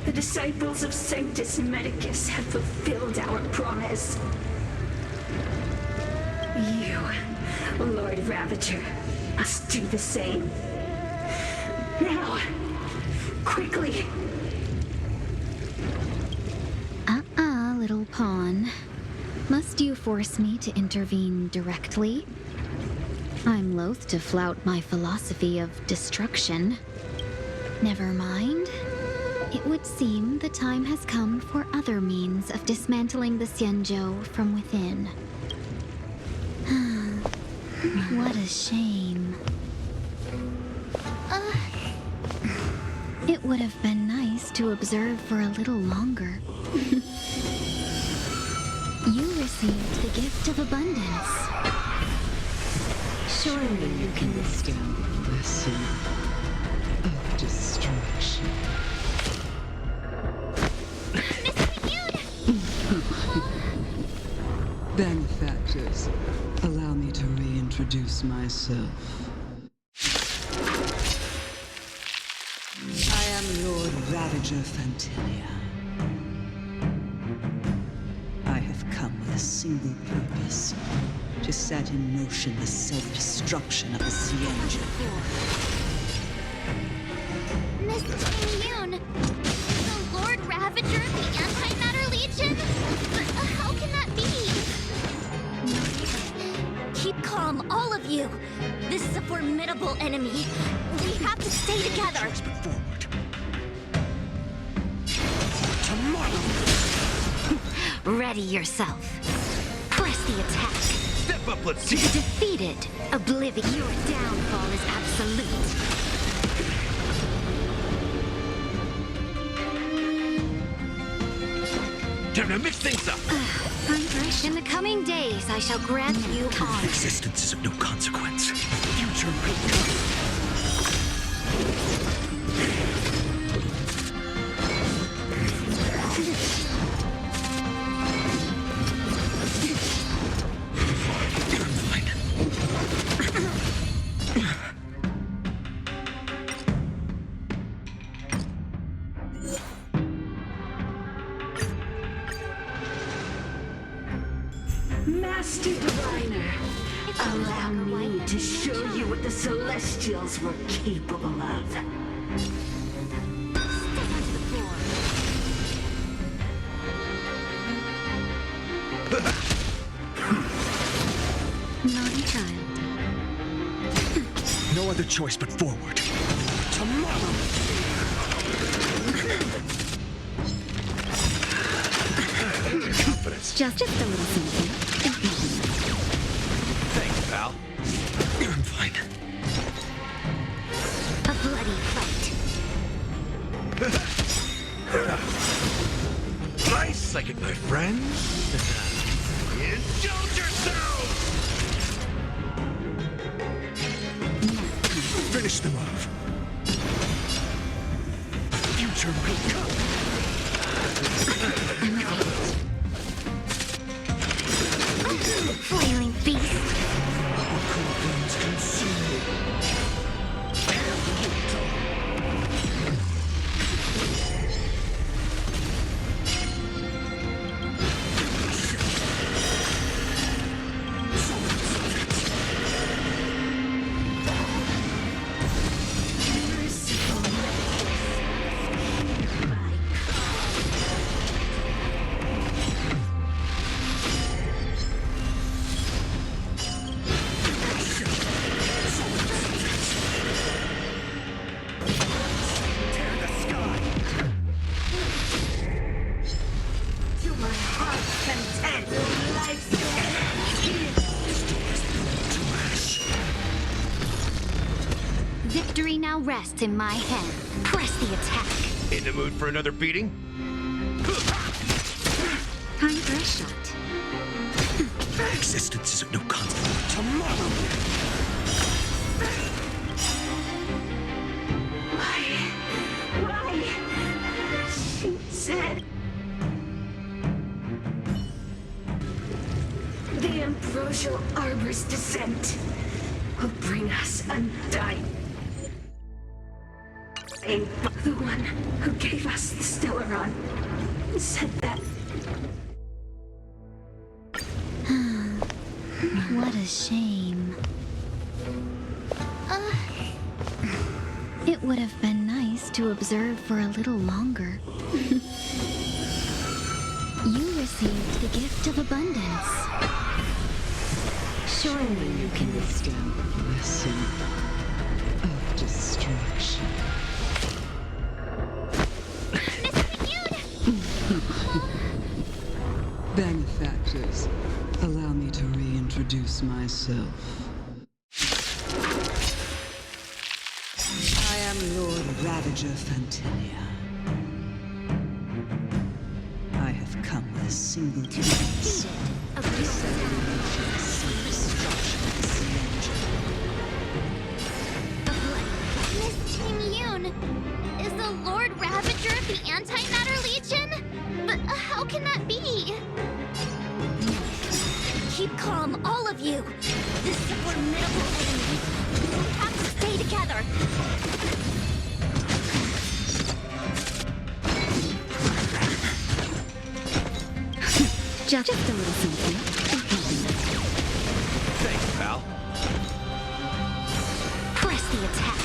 the disciples of Sanctus Medicus have fulfilled our promise. You, Lord Ravager, must do the same. Now, quickly. Little pawn. Must you force me to intervene directly? I'm loath to flout my philosophy of destruction. Never mind. It would seem the time has come for other means of dismantling the Xianzhou from within. What a shame. It would have been nice to observe for a little longer. You received the gift of abundance. Surely you can withstand the lesson of destruction. Benefactors, allow me to reintroduce myself. I am Lord Ravager Fantilia. I have come with a single purpose: to set in motion the self-destruction of the Xianzhou. Miss Yoon, the Lord Ravager of the Antimatter Legion? How can that be? Keep calm, all of you. This is a formidable enemy. We have to stay together. Ready yourself. Press the attack. Step up, let's see. Defeated. Oblivion. Your downfall is absolute. Time to mix things up. In the coming days, I shall grant you honor. Existence is of no consequence. Future will come. Master Diviner, allow me to show you what the Celestials were capable of. Naughty child. No other choice but forward. Tomorrow! Confidence. Just a little something. Thanks, pal. I'm fine. A bloody fight. Nice second, my friend. Indulge yourself! Finish them off. Future will come. Flailing beast. Our confidence consume me. Victory now rests in my hand. Press the attack. In the mood for another beating? Time for a shot. Existence is of no consequence. Tomorrow! Why Ambrosial Arbor's descent will bring us undying. The one who gave us the Stellaron said that. What a shame. It would have been nice to observe for a little longer. You received the gift of abundance. Surely you can withstand the blessing of destruction. Benefactors, allow me to reintroduce myself. I am Lord Ravager Fantilia. I have come with a single purpose. Self-destruction of the Miss Ting-Yoon, is the Lord Ravager of the Antimatter Legion? But how can that be? Keep calm, all of you. This is a formidable enemy. We have to stay together. Just a little something. Thanks, pal. Press the attack.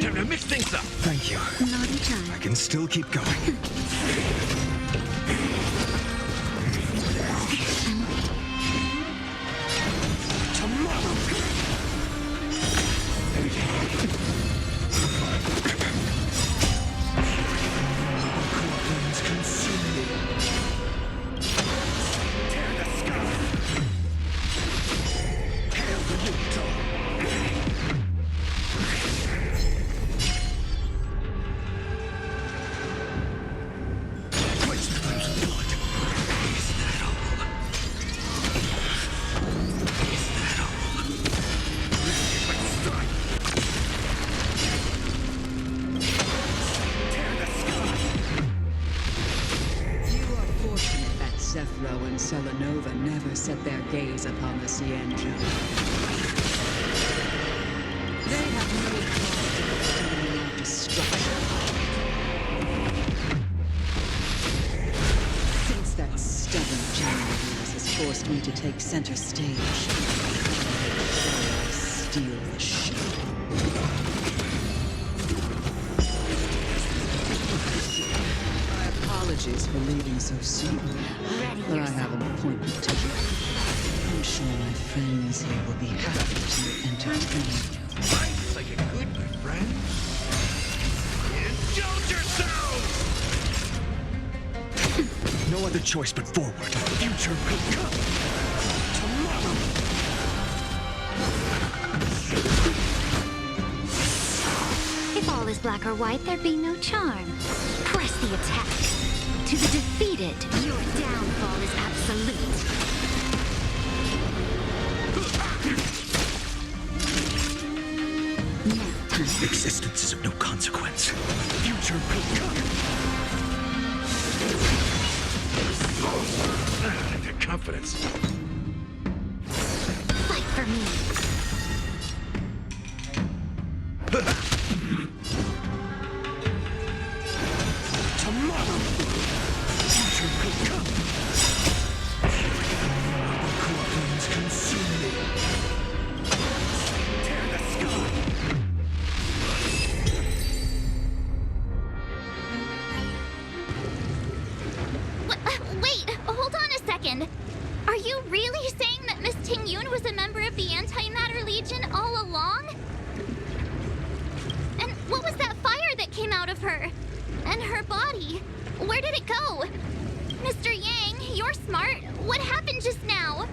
Time to mix things up. Thank you. Naughty child. I can still keep going. Selenova never set their gaze upon the Cienjo. They have no cause to exterminate our destruction. Since that stubborn general of yours has forced me to take center stage, I steal the show. Apologies for leaving so soon, but I have an appointment to keep. I'm sure my friends here will be happy to entertain you. Life's like a good, my friend. Indulge yourselves! No other choice but forward. Future will come. Tomorrow. If all is black or white, there'd be no charm. Press the attack. To the defeated, your downfall is absolute. Existence is of no consequence. Future will come. The confidence. Fight for me. Tomorrow. Future will come. Cool winds consume me. Tear the sky. Wait, hold on a second. Are you really saying that Miss Ting-Yoon was a member of the Antimatter Legion all along? And what was that fire that came out of her? And her body? Where did it go? Mr. Yang, you're smart. What happened just now?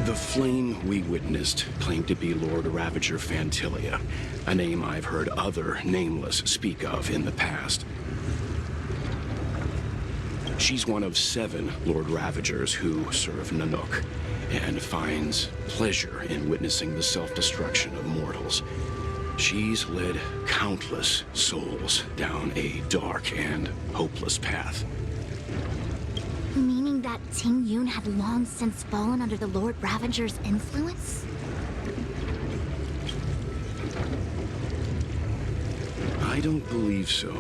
The flame we witnessed claimed to be Lord Ravager Fantilia, a name I've heard other Nameless speak of in the past. She's one of 7 Lord Ravagers who serve Nanook, and finds pleasure in witnessing the self-destruction of mortals. She's led countless souls down a dark and hopeless path. Meaning that Ting Yun had long since fallen under the Lord Ravager's influence? I don't believe so.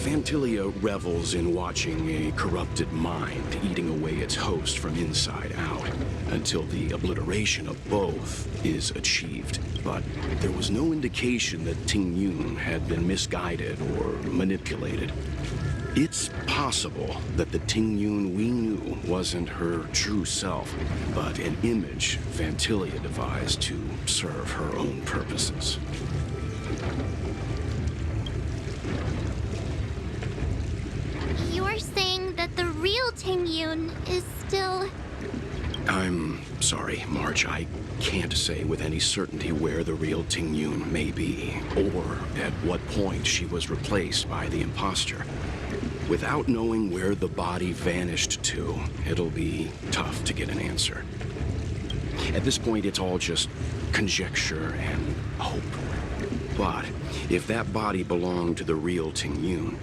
Fantilia revels in watching a corrupted mind eating away its host from inside out, until the obliteration of both is achieved. But there was no indication that Ting Yun had been misguided or manipulated. It's possible that the Ting Yun we knew wasn't her true self, but an image Fantilia devised to serve her own purposes. You're saying that the real Ting Yun is still... I'm sorry, March. I can't say with any certainty where the real Ting Yun may be, or at what point she was replaced by the imposter. Without knowing where the body vanished to, it'll be tough to get an answer. At this point, it's all just conjecture and hope. But if that body belonged to the real Ting Yun,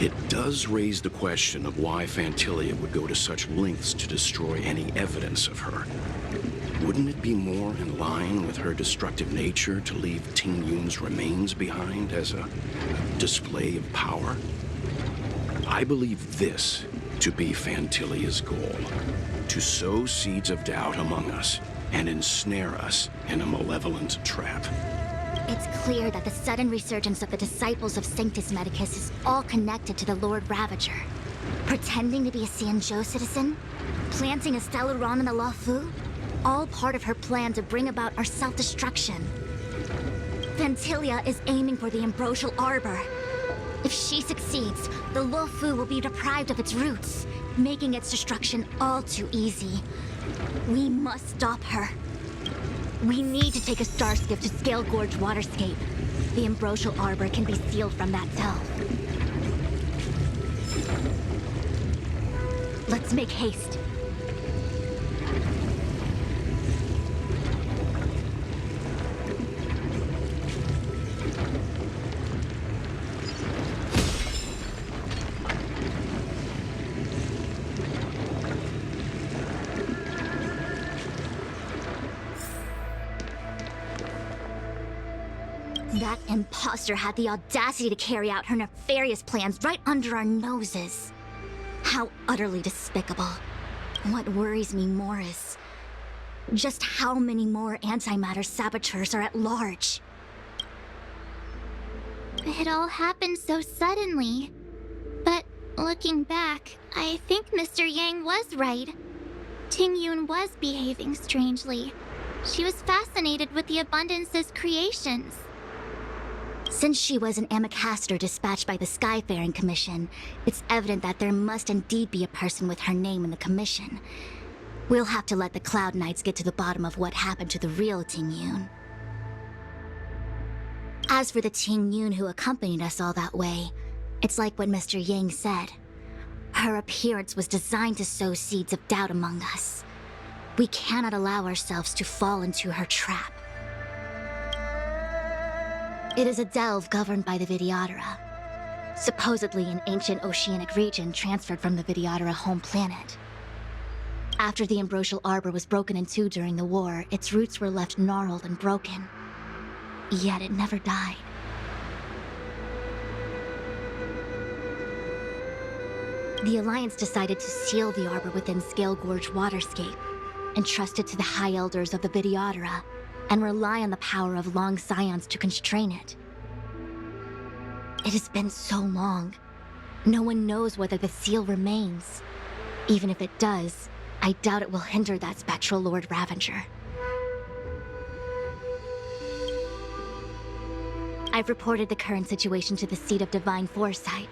it does raise the question of why Fantilia would go to such lengths to destroy any evidence of her. Wouldn't it be more in line with her destructive nature to leave Ting Yun's remains behind as a display of power? I believe this to be Fantilia's goal: to sow seeds of doubt among us and ensnare us in a malevolent trap. It's clear that the sudden resurgence of the disciples of Sanctus Medicus is all connected to the Lord Ravager. Pretending to be a Xianzhou citizen, planting a Stellaron in the Luofu, all part of her plan to bring about our self-destruction. Fantilia is aiming for the Ambrosial Arbor. If she succeeds, the Luofu will be deprived of its roots, making its destruction all too easy. We must stop her. We need to take a starskiff to Scale Gorge Waterscape. The Ambrosial Arbor can be sealed from that delve. Let's make haste. That imposter had the audacity to carry out her nefarious plans right under our noses. How utterly despicable. What worries me more is just how many more antimatter saboteurs are at large. It all happened so suddenly. But looking back, I think Mr. Yang was right. Ting Yun was behaving strangely. She was fascinated with the Abundance's creations. Since she was an Amicastor dispatched by the Skyfaring Commission, it's evident that there must indeed be a person with her name in the commission. We'll have to let the Cloud Knights get to the bottom of what happened to the real Ting Yun. As for the Ting Yun who accompanied us all that way, it's like what Mr. Yang said. Her appearance was designed to sow seeds of doubt among us. We cannot allow ourselves to fall into her trap. It is a delve governed by the Vidyadhara, supposedly an ancient oceanic region transferred from the Vidyadhara home planet. After the Ambrosial Arbor was broken in two during the war, its roots were left gnarled and broken. Yet it never died. The Alliance decided to seal the Arbor within Scale Gorge Waterscape, entrust it to the High Elders of the Vidyadhara, and rely on the power of long scions to constrain it. It has been so long. No one knows whether the seal remains. Even if it does, I doubt it will hinder that spectral Lord Ravager. I've reported the current situation to the Seat of Divine Foresight.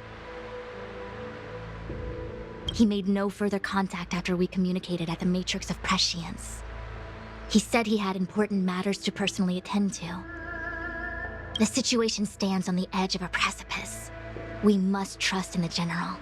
He made no further contact after we communicated at the Matrix of Prescience. He said he had important matters to personally attend to. The situation stands on the edge of a precipice. We must trust in the General.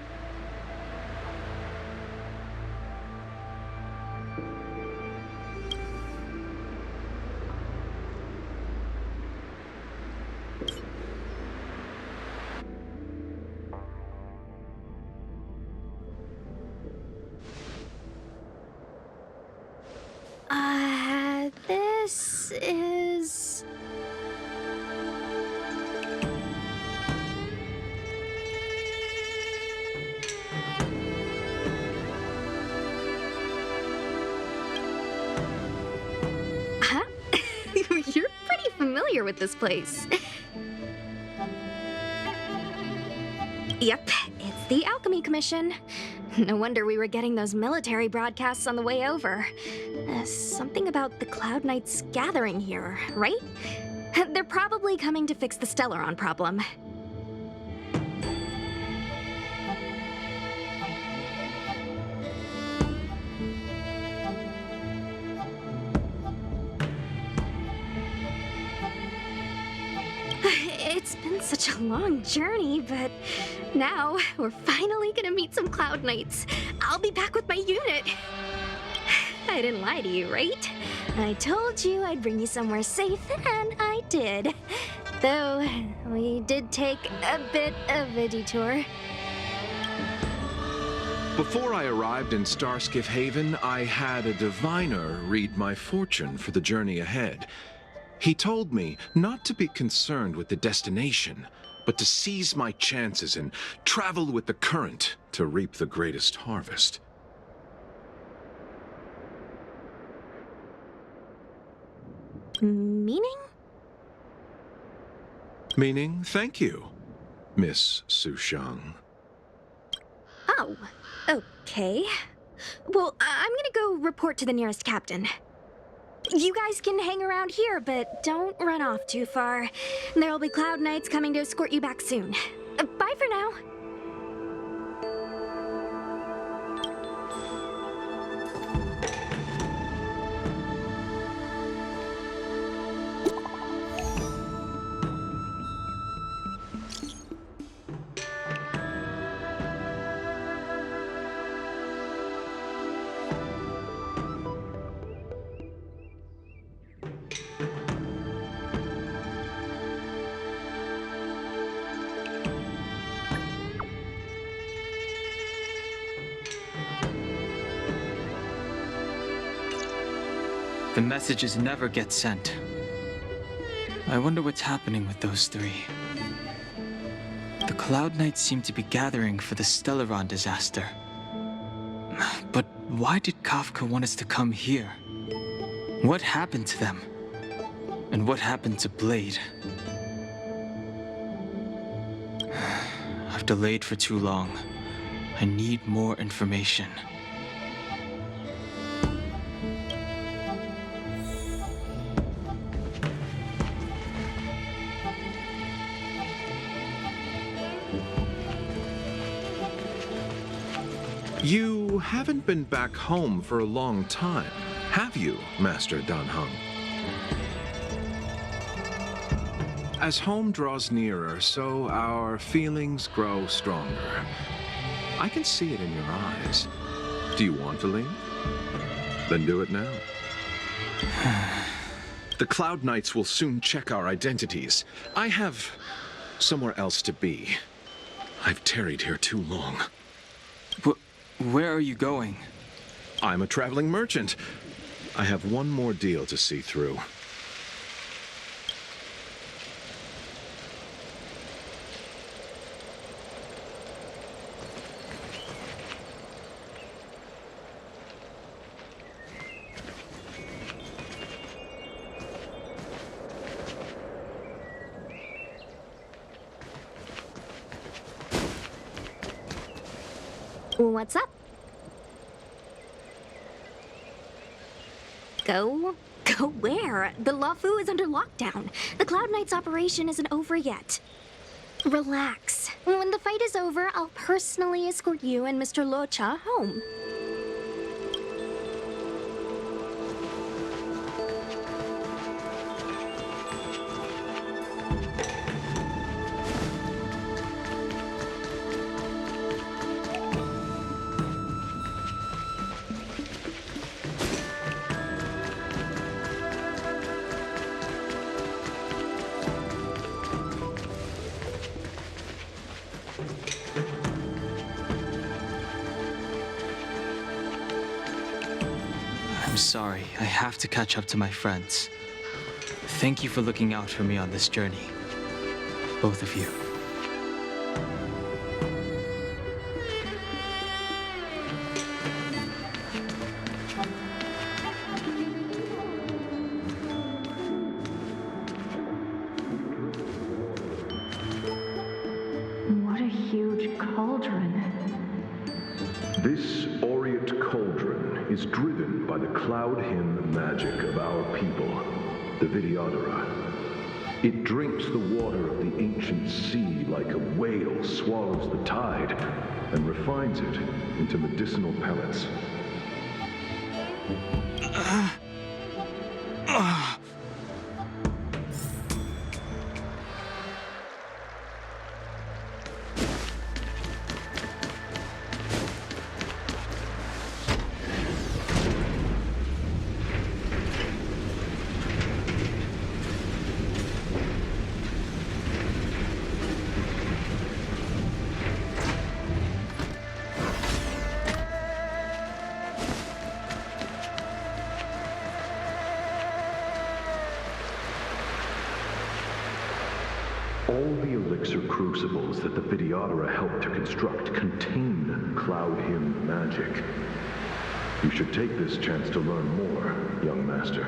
This is... Huh? You're pretty familiar with this place. Yep, it's the Alchemy Commission. No wonder we were getting those military broadcasts on the way over. Something about the Cloud Knights gathering here, right? They're probably coming to fix the Stellaron problem. It's been such a long journey, but now we're finally gonna meet some Cloud Knights. I'll be back with my unit. I didn't lie to you, right? I told you I'd bring you somewhere safe, and I did. Though, we did take a bit of a detour. Before I arrived in Starskiff Haven, I had a diviner read my fortune for the journey ahead. He told me not to be concerned with the destination, but to seize my chances and travel with the current to reap the greatest harvest. Meaning? Meaning, thank you, Miss Sushang. Oh, okay. Well, I'm gonna go report to the nearest captain. You guys can hang around here, but don't run off too far. There'll be Cloud Knights coming to escort you back soon. Bye for now. The messages never get sent. I wonder what's happening with those three. The Cloud Knights seem to be gathering for the Stellaron disaster. But why did Kafka want us to come here? What happened to them? And what happened to Blade? I've delayed for too long. I need more information. You haven't been back home for a long time, have you, Master Danheng? As home draws nearer, so our feelings grow stronger. I can see it in your eyes. Do you want to leave? Then do it now. The Cloud Knights will soon check our identities. I have somewhere else to be. I've tarried here too long. Where are you going? I'm a traveling merchant. I have one more deal to see through. What's up? Go? Go where? The Luofu is under lockdown. The Cloud Knights operation isn't over yet. Relax. When the fight is over, I'll personally escort you and Mr. Locha home. I'm sorry. I have to catch up to my friends. Thank you for looking out for me on this journey. Both of you. What a huge cauldron. This aureate cauldron is driven by the cloud hymn magic of our people, the Vidyadhara. It drinks the water of the ancient sea like a whale swallows the tide and refines it into medicinal pellets. All the elixir crucibles that the Vidyadhara helped to construct contain cloud hymn magic. You should take this chance to learn more, young master.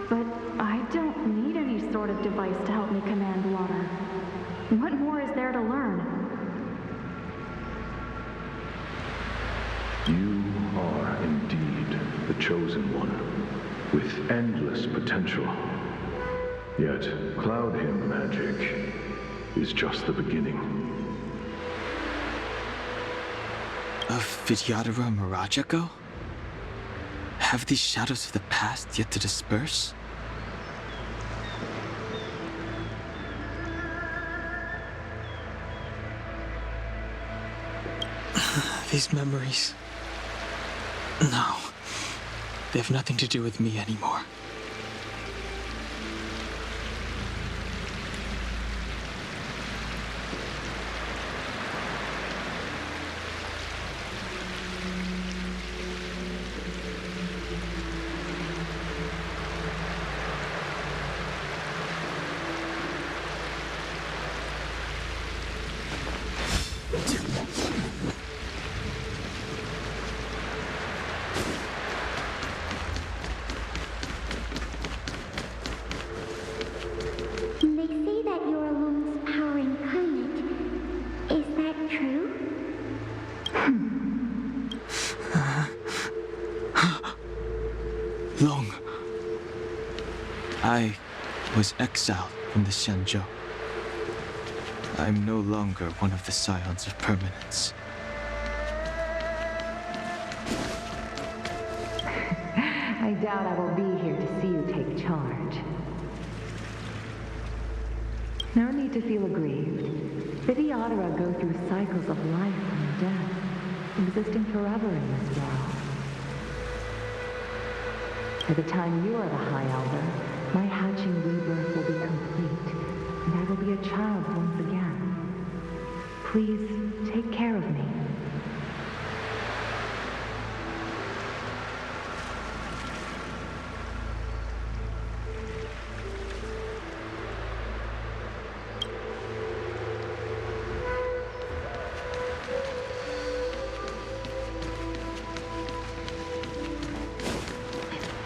But I don't need any sort of device to help me command water. What more is there to learn? You are indeed the chosen one, with endless potential. Yet, cloud hymn magic is just the beginning. Of Vidyadhara Mirajago? Have these shadows of the past yet to disperse? These memories... No. They have nothing to do with me anymore. They say that you're Lung's power incarnate. Is that true? Long. I was exiled from the Xianzhou. I'm no longer one of the Scions of Permanence. I doubt I will be here to see you take charge. No need to feel aggrieved. Vidyadhara go through cycles of life and death, existing forever in this world. By the time you are the High Elder, my hatching rebirth will be complete, and I will be a child once again. Please take care of me.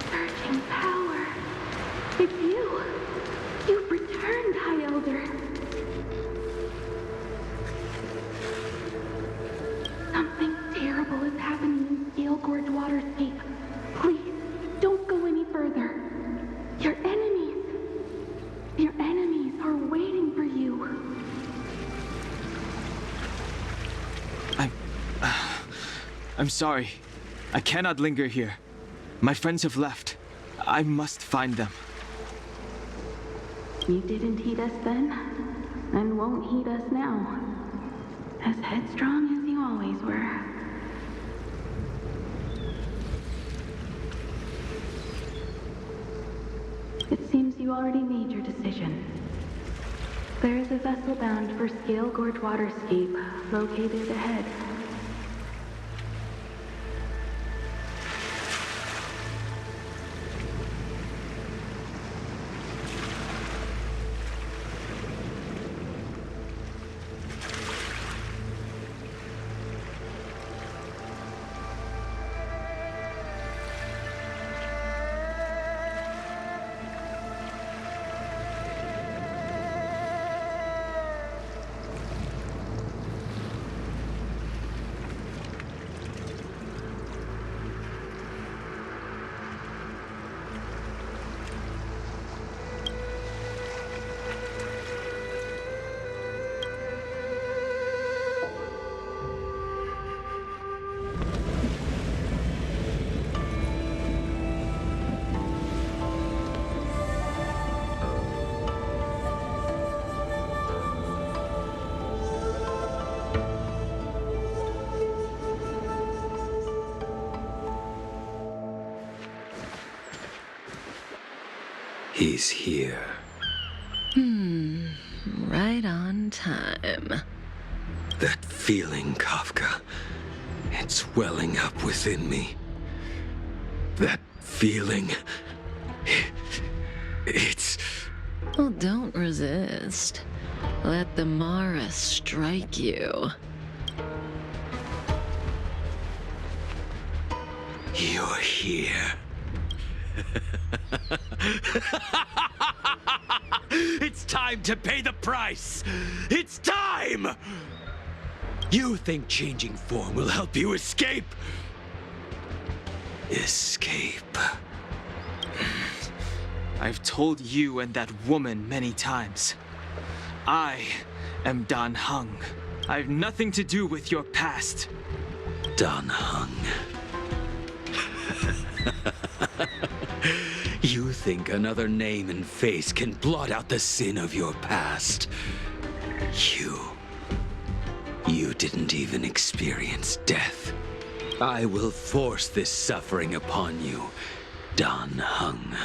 Surging power. It's you. You've returned, High Elder. Something terrible is happening in Steel Gorge Waterscape. Please, don't go any further. Your enemies are waiting for you. I'm sorry. I cannot linger here. My friends have left. I must find them. You didn't heed us then, and won't heed us now. As headstrong as you always were. It seems you already made your decision. There is a vessel bound for Scale Gorge Waterscape, located ahead. He's here. Right on time. That feeling, Kafka. It's welling up within me. That feeling. It's... Well, don't resist. Let the Mara strike you. You're here. It's time to pay the price! It's time! You think changing form will help you escape? Escape. I've told you and that woman many times. I am Dan Heng. I've nothing to do with your past. Dan Heng. You think another name and face can blot out the sin of your past? You didn't even experience death. I will force this suffering upon you, Dan Heng.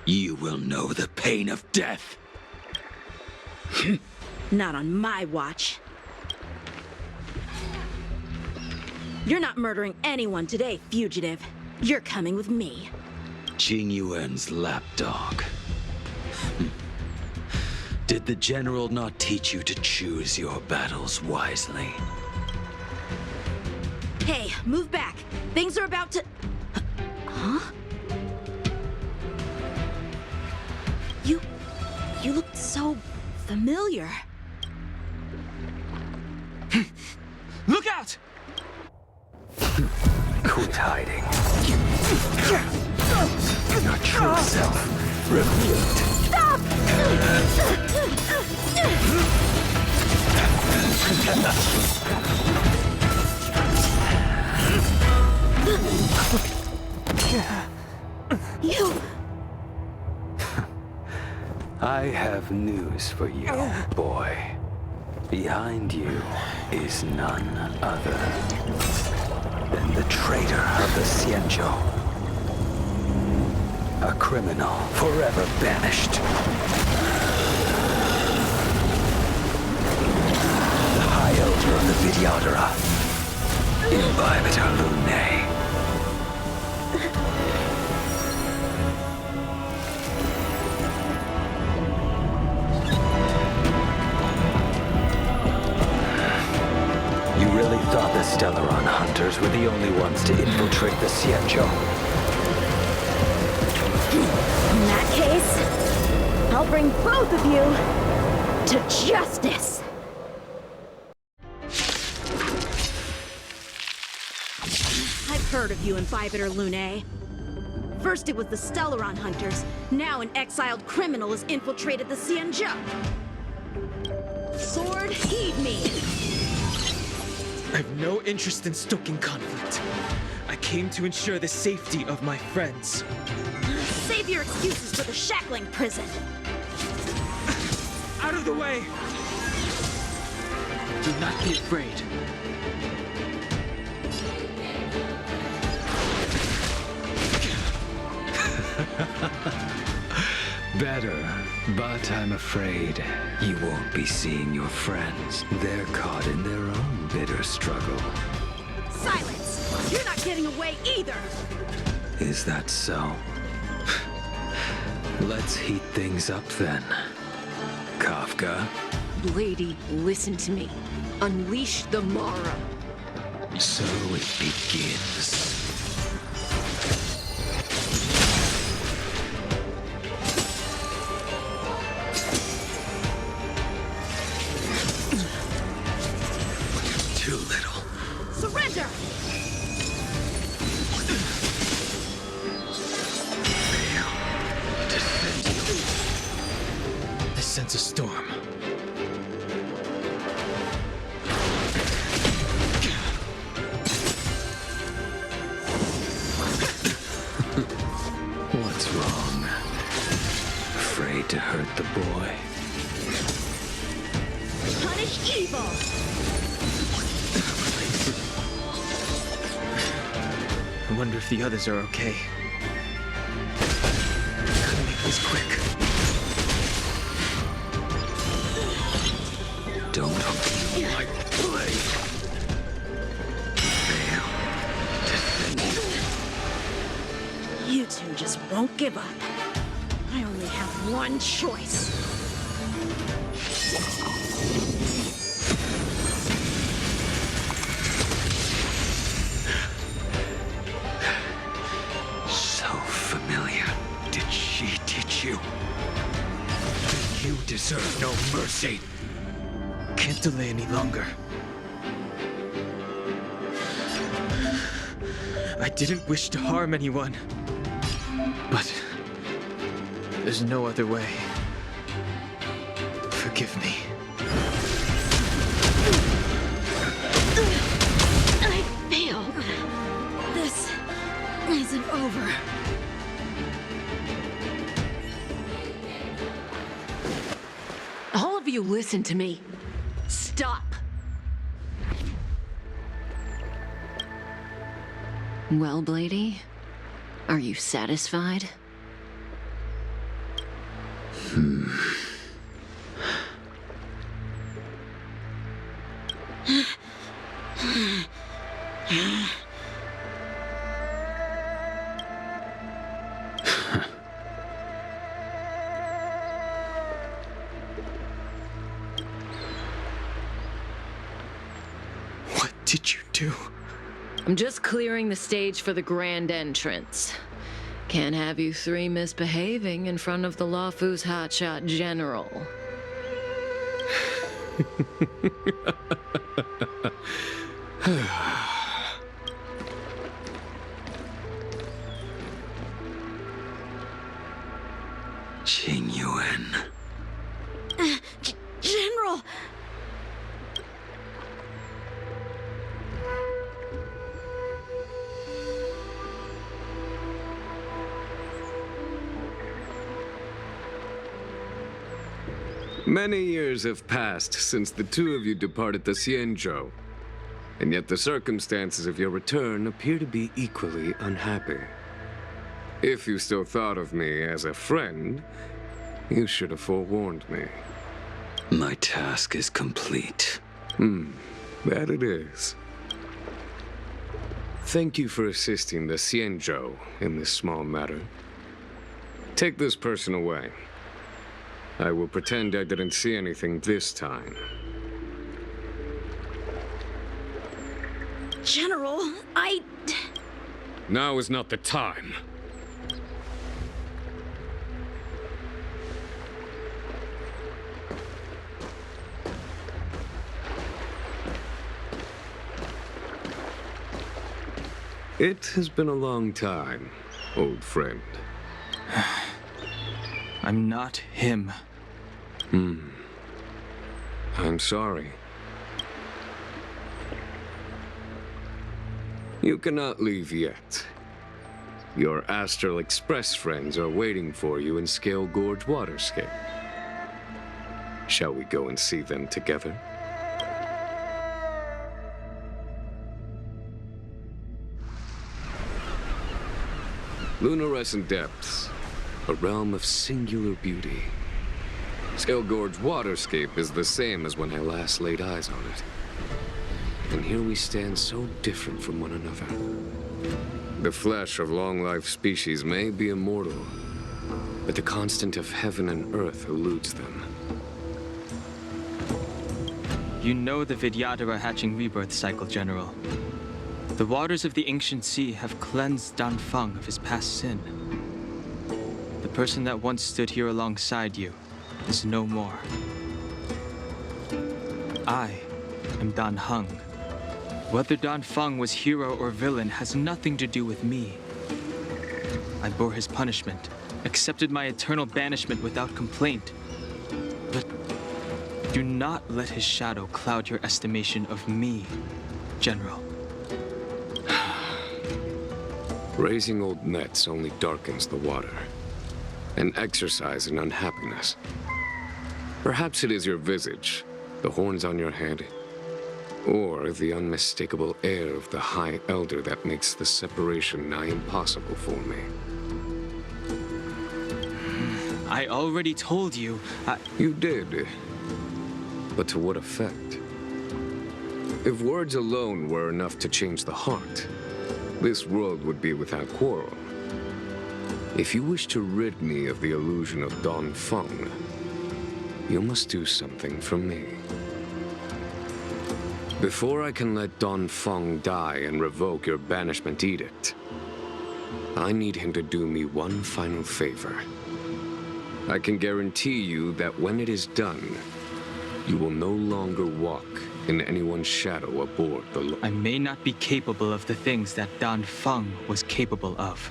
You will know the pain of death. Not on my watch. You're not murdering anyone today, fugitive. You're coming with me. Jing Yuan's lapdog. Did the general not teach you to choose your battles wisely? Hey, move back. Things are about to... Huh? You look so familiar. Look out! Quit hiding. Your true self revealed. Stop! You... I have news for you, boy. Behind you is none other than the traitor of the Xianzhou. A criminal forever banished. The High Elder of the Vidyadhara. Imbibitor Lunae. You really thought the Stellaron hunters were the only ones to infiltrate the Xianzhou? In that case, I'll bring both of you to justice. I've heard of you, Imbibitor Lunae. First it was the Stellaron hunters, now an exiled criminal has infiltrated the Xianzhou. Sword, heed me! I have no interest in stoking conflict. I came to ensure the safety of my friends. Save your excuses for the shackling prison. Out of the way! Do not be afraid. Better, but I'm afraid you won't be seeing your friends. They're caught in their own bitter struggle. Silence! You're not getting away either! Is that so? Let's heat things up then. Kafka? Lady, listen to me. Unleash the Mara. So it begins. Too little. Surrender! I sense a storm. What's wrong? Afraid to hurt the boy? Punish evil! I wonder if the others are okay. Gotta make this quick. Don't ruin my play. Fail. You two just won't give up. I only have one choice. So familiar. Did she teach you? You deserve no mercy. Can't delay any longer. I didn't wish to harm anyone. But there's no other way. Forgive me. I failed. This isn't over. All of you listen to me. Stop. Well, Blady, are you satisfied? What did you do? I'm just clearing the stage for the grand entrance. Can't have you three misbehaving in front of the Lawfu's hotshot general. Qing Yuan. General! Many years have passed since the two of you departed the Xianzhou, and yet the circumstances of your return appear to be equally unhappy. If you still thought of me as a friend, you should have forewarned me. My task is complete. That it is. Thank you for assisting the Xianzhou in this small matter. Take this person away. I will pretend I didn't see anything this time. General, Now is not the time. It has been a long time, old friend. I'm not him. I'm sorry. You cannot leave yet. Your Astral Express friends are waiting for you in Scale Gorge Waterscape. Shall we go and see them together? Lunarescent Depths. a realm of singular beauty. Skelgord's waterscape is the same as when I last laid eyes on it. And here we stand so different from one another. The flesh of long-life species may be immortal, but the constant of heaven and earth eludes them. You know the Vidyadhara hatching rebirth cycle, General. The waters of the ancient sea have cleansed Danfeng of his past sin. The person that once stood here alongside you is no more. I am Dan Heng. Whether Danfeng was hero or villain has nothing to do with me. I bore his punishment, accepted my eternal banishment without complaint. But do not let his shadow cloud your estimation of me, General. Raising old nets only darkens the water, an exercise in unhappiness. Perhaps it is your visage, the horns on your head, or the unmistakable air of the High Elder that makes the separation nigh impossible for me. I already told you, You did. But to what effect? If words alone were enough to change the heart, this world would be without quarrel. If you wish to rid me of the illusion of Danfeng, you must do something for me. Before I can let Danfeng die and revoke your banishment edict, I need him to do me one final favor. I can guarantee you that when it is done, you will no longer walk in anyone's shadow aboard the I may not be capable of the things that Danfeng was capable of.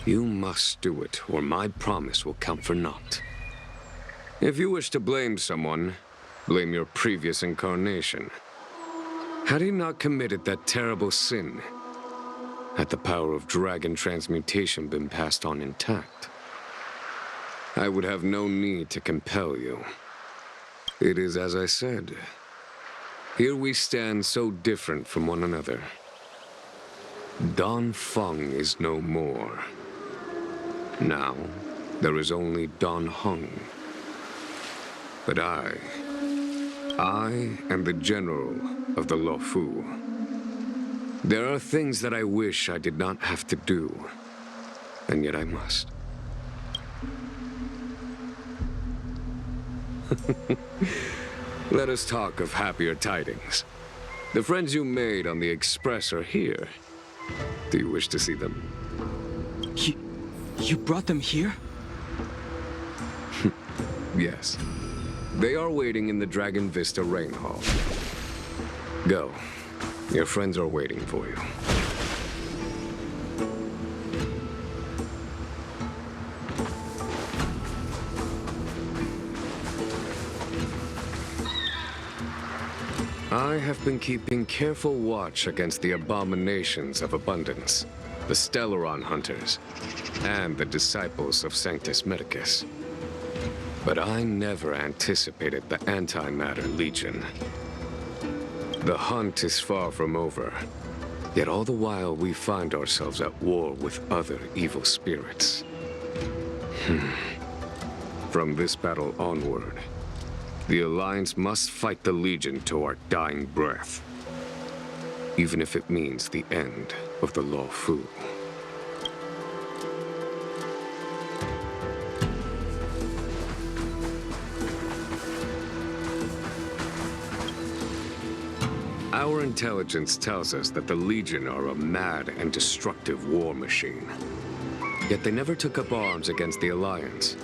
You must do it, or my promise will count for naught. If you wish to blame someone, blame your previous incarnation. Had he not committed that terrible sin, had the power of dragon transmutation been passed on intact, I would have no need to compel you. It is as I said. Here we stand so different from one another. Danfeng is no more. Now, there is only Dan Heng. But I am the general of the Luofu. There are things that I wish I did not have to do, and yet I must. Let us talk of happier tidings. The friends you made on the Express are here. Do you wish to see them? You brought them here? Yes. They are waiting in the Dragon Vista Rain Hall. Go. Your friends are waiting for you. I have been keeping careful watch against the abominations of abundance, the Stellaron hunters, and the disciples of Sanctus Medicus. But I never anticipated the Antimatter Legion. The hunt is far from over, yet all the while we find ourselves at war with other evil spirits. From this battle onward, the Alliance must fight the Legion to our dying breath, even if it means the end of the Luofu. Our intelligence tells us that the Legion are a mad and destructive war machine. Yet they never took up arms against the Alliance.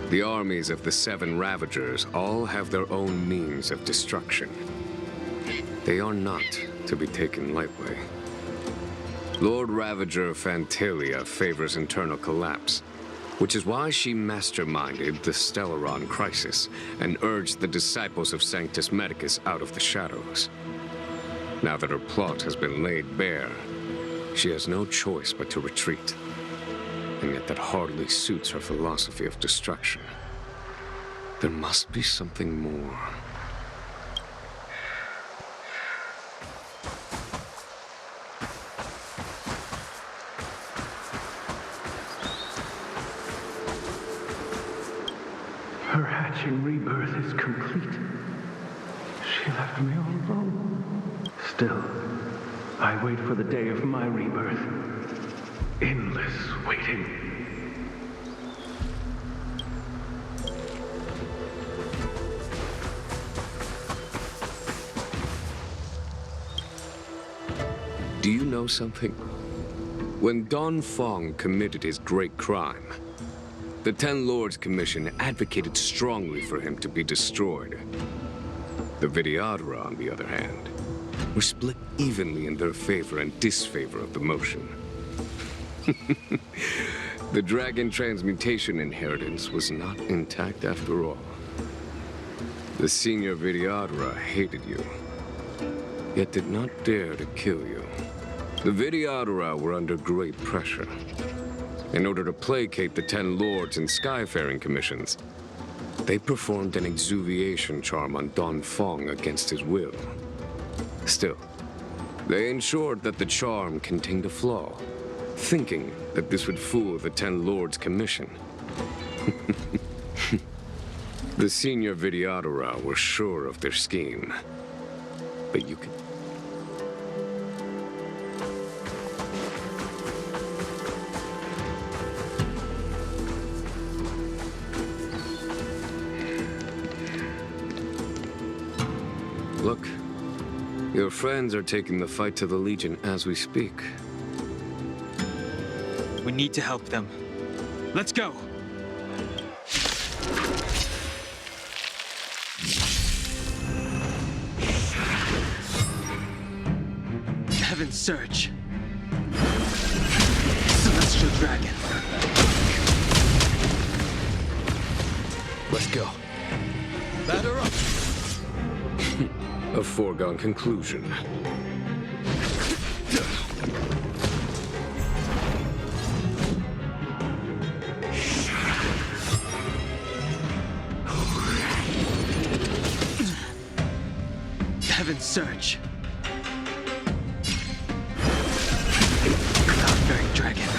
The armies of the Seven Ravagers all have their own means of destruction. They are not to be taken lightly. Lord Ravager Fantilia favors internal collapse, which is why she masterminded the Stellaron crisis and urged the disciples of Sanctus Medicus out of the shadows. Now that her plot has been laid bare, she has no choice but to retreat. And yet that hardly suits her philosophy of destruction. There must be something more. hatching rebirth is complete. She left me all alone. Still, I wait for the day of my rebirth. Endless waiting. Do you know something? When Don Fong committed his great crime, the Ten Lords Commission advocated strongly for him to be destroyed. The Vidyadhara, on the other hand, were split evenly in their favor and disfavor of the motion. The dragon transmutation inheritance was not intact after all. The senior Vidyadhara hated you, yet did not dare to kill you. The Vidyadhara were under great pressure. In order to placate the Ten Lords and Skyfaring Commissions, they performed an exuviation charm on Don Fong against his will. Still, they ensured that the charm contained a flaw, thinking that this would fool the Ten Lords Commission. The senior Vidyadhara were sure of their scheme, but you could... Look, your friends are taking the fight to the Legion as we speak. We need to help them. Let's go! Heaven's Surge. Celestial Dragon. Let's go. Batter up! A foregone conclusion. Heaven's Surge. Cloud-bearing Dragon.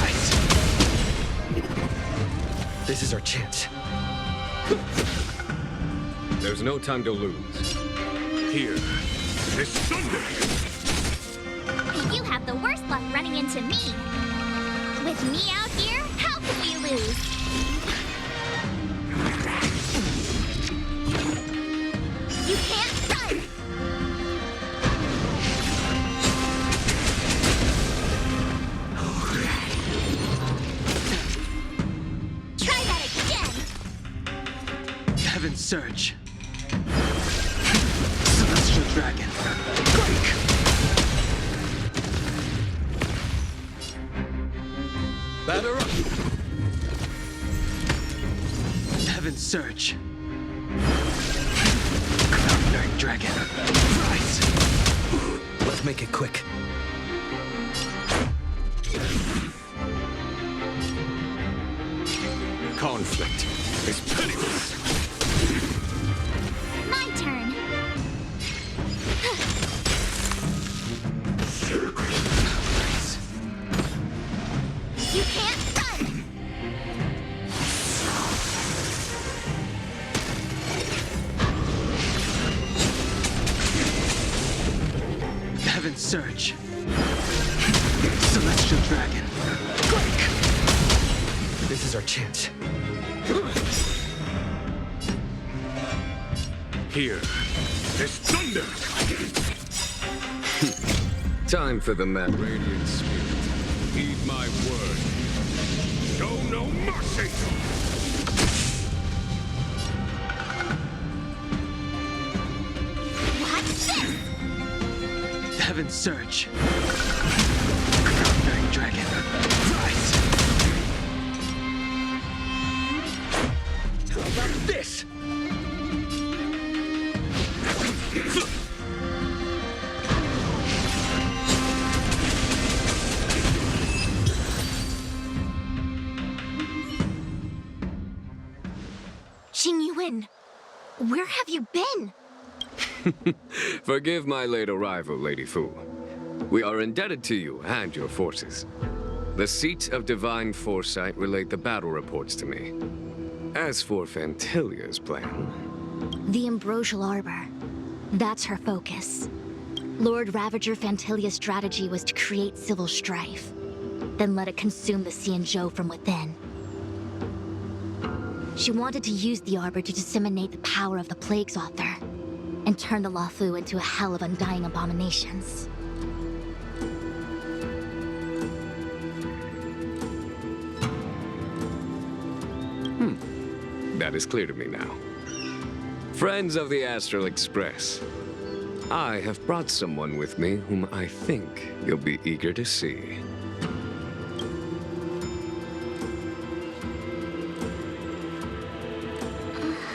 Rise! This is our chance. There's no time to lose. Here is thunder! You have the worst luck running into me. With me out here, how can we lose? You can't run! Try that again! Heaven's Surge. Celestial Dragon. Break! Batter up! Heaven's Surge. Cloud-bearing Dragon. Rise! Let's make it quick. Conflict is pitiless. My turn. You can't run! Heaven's Surge. Celestial Dragon. Break! This is our chance. Here is thunder! Time for the mad radiant spirit. Heed my word. Show no mercy! What's this? Heaven's Surge. Cloud-bearing Dragon. Rise! How about this? Xing Yuan, where have you been? Forgive my late arrival, Lady Fu. We are indebted to you and your forces. The Seat of Divine Foresight relayed the battle reports to me. As for Fantilia's plan... The Ambrosial Arbor. That's her focus. Lord Ravager Fantilia's strategy was to create civil strife, then let it consume the Xianzhou from within. She wanted to use the Arbor to disseminate the power of the Plague's author, and turn the Luofu into a hell of undying abominations. That is clear to me now. Friends of the Astral Express, I have brought someone with me whom I think you'll be eager to see.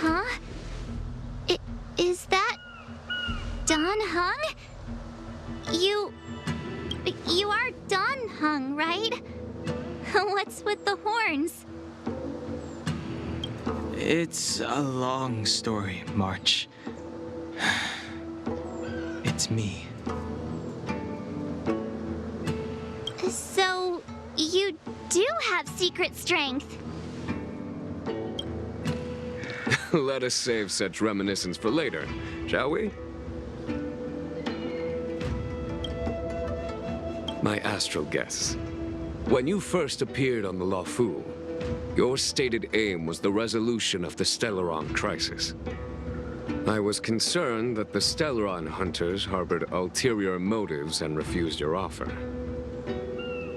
Huh? Is that... Don Hung? You are Don Hung, right? What's with the horns? It's a long story, March. It's me. So, you do have secret strength. Let us save such reminiscence for later, shall we? My astral guests, when you first appeared on the Luofu, your stated aim was the resolution of the Stellaron crisis. I was concerned that the Stellaron hunters harbored ulterior motives and refused your offer.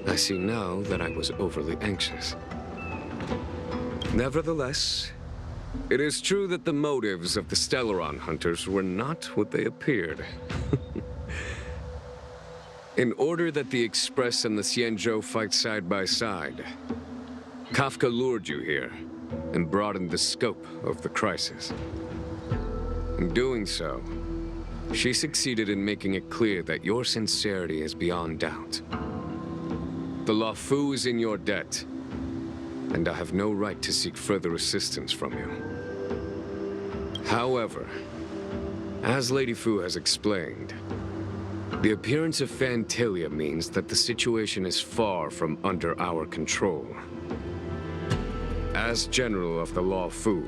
I see now that I was overly anxious. Nevertheless, it is true that the motives of the Stellaron hunters were not what they appeared. In order that the Express and the Xianzhou fight side by side, Kafka lured you here and broadened the scope of the crisis. In doing so, she succeeded in making it clear that your sincerity is beyond doubt. The Luofu is in your debt, and I have no right to seek further assistance from you. However, as Lady Fu has explained, the appearance of Fantilia means that the situation is far from under our control. As General of the Luofu,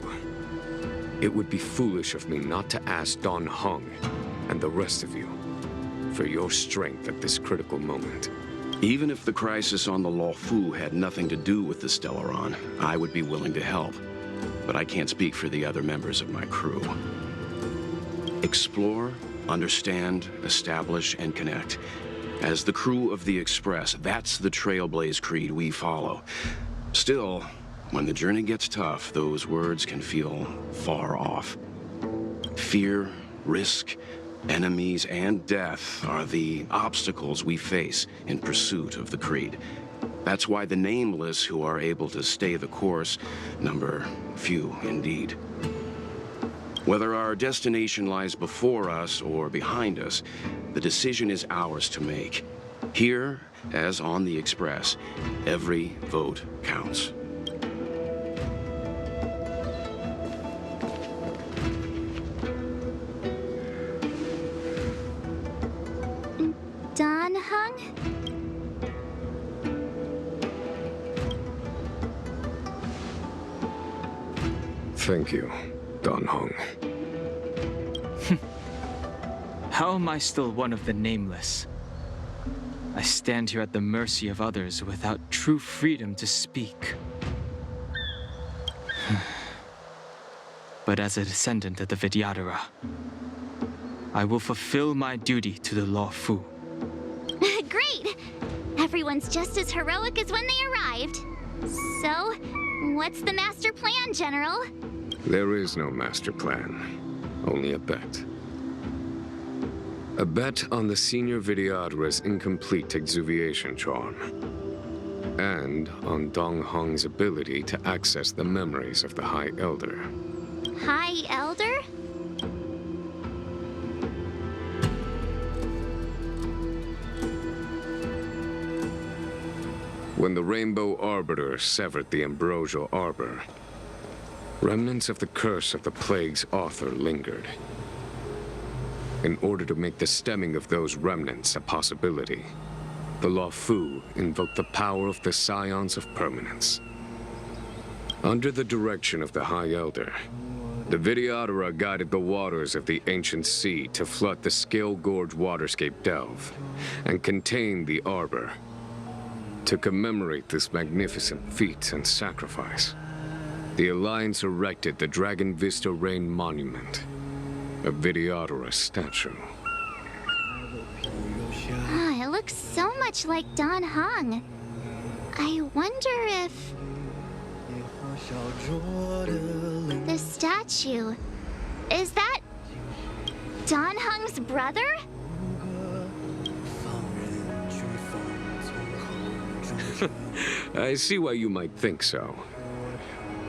it would be foolish of me not to ask Don Hung and the rest of you for your strength at this critical moment. Even if the crisis on the Luofu had nothing to do with the Stellaron, I would be willing to help. But I can't speak for the other members of my crew. Explore, understand, establish, and connect. As the crew of the Express, that's the Trailblaze creed we follow. Still, when the journey gets tough, those words can feel far off. Fear, risk, enemies, and death are the obstacles we face in pursuit of the creed. That's why the nameless who are able to stay the course number few indeed. Whether our destination lies before us or behind us, the decision is ours to make. Here, as on the Express, every vote counts. Don Hung? Thank you, Don Hung. How am I still one of the nameless? I stand here at the mercy of others without true freedom to speak. But as a descendant of the Vidyadhara, I will fulfill my duty to the Luofu. Great! Everyone's just as heroic as when they arrived. So, what's the master plan, General? There is no master plan, only a bet. A bet on the senior Vidyadhara's incomplete exuviation charm, and on Dong Hong's ability to access the memories of the High Elder. High Elder? When the Rainbow Arbiter severed the Ambrosial Arbor, remnants of the curse of the Plague's author lingered. In order to make the stemming of those remnants a possibility, the Luofu invoked the power of the Scions of Permanence. Under the direction of the High Elder, the Videodora guided the waters of the ancient sea to flood the Scale Gorge waterscape delve and contain the Arbor. To commemorate this magnificent feat and sacrifice, the Alliance erected the Dragon Vista Rain Monument, a Videodora statue. Ah, it looks so much like Don Hung. I wonder if... the statue... is that... Don Hung's brother? I see why you might think so.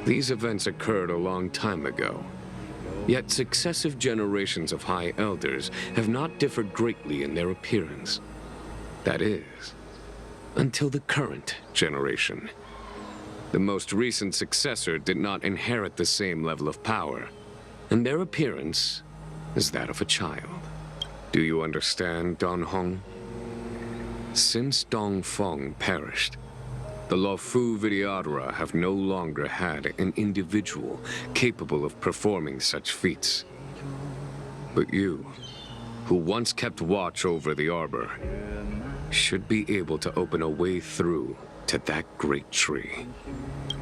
These events occurred a long time ago. Yet successive generations of High Elders have not differed greatly in their appearance. That is, until the current generation. The most recent successor did not inherit the same level of power, and their appearance is that of a child. Do you understand, Don Hong? Since Dong Feng perished, the Luofu Videodora have no longer had an individual capable of performing such feats. But you, who once kept watch over the Arbor, should be able to open a way through to that great tree.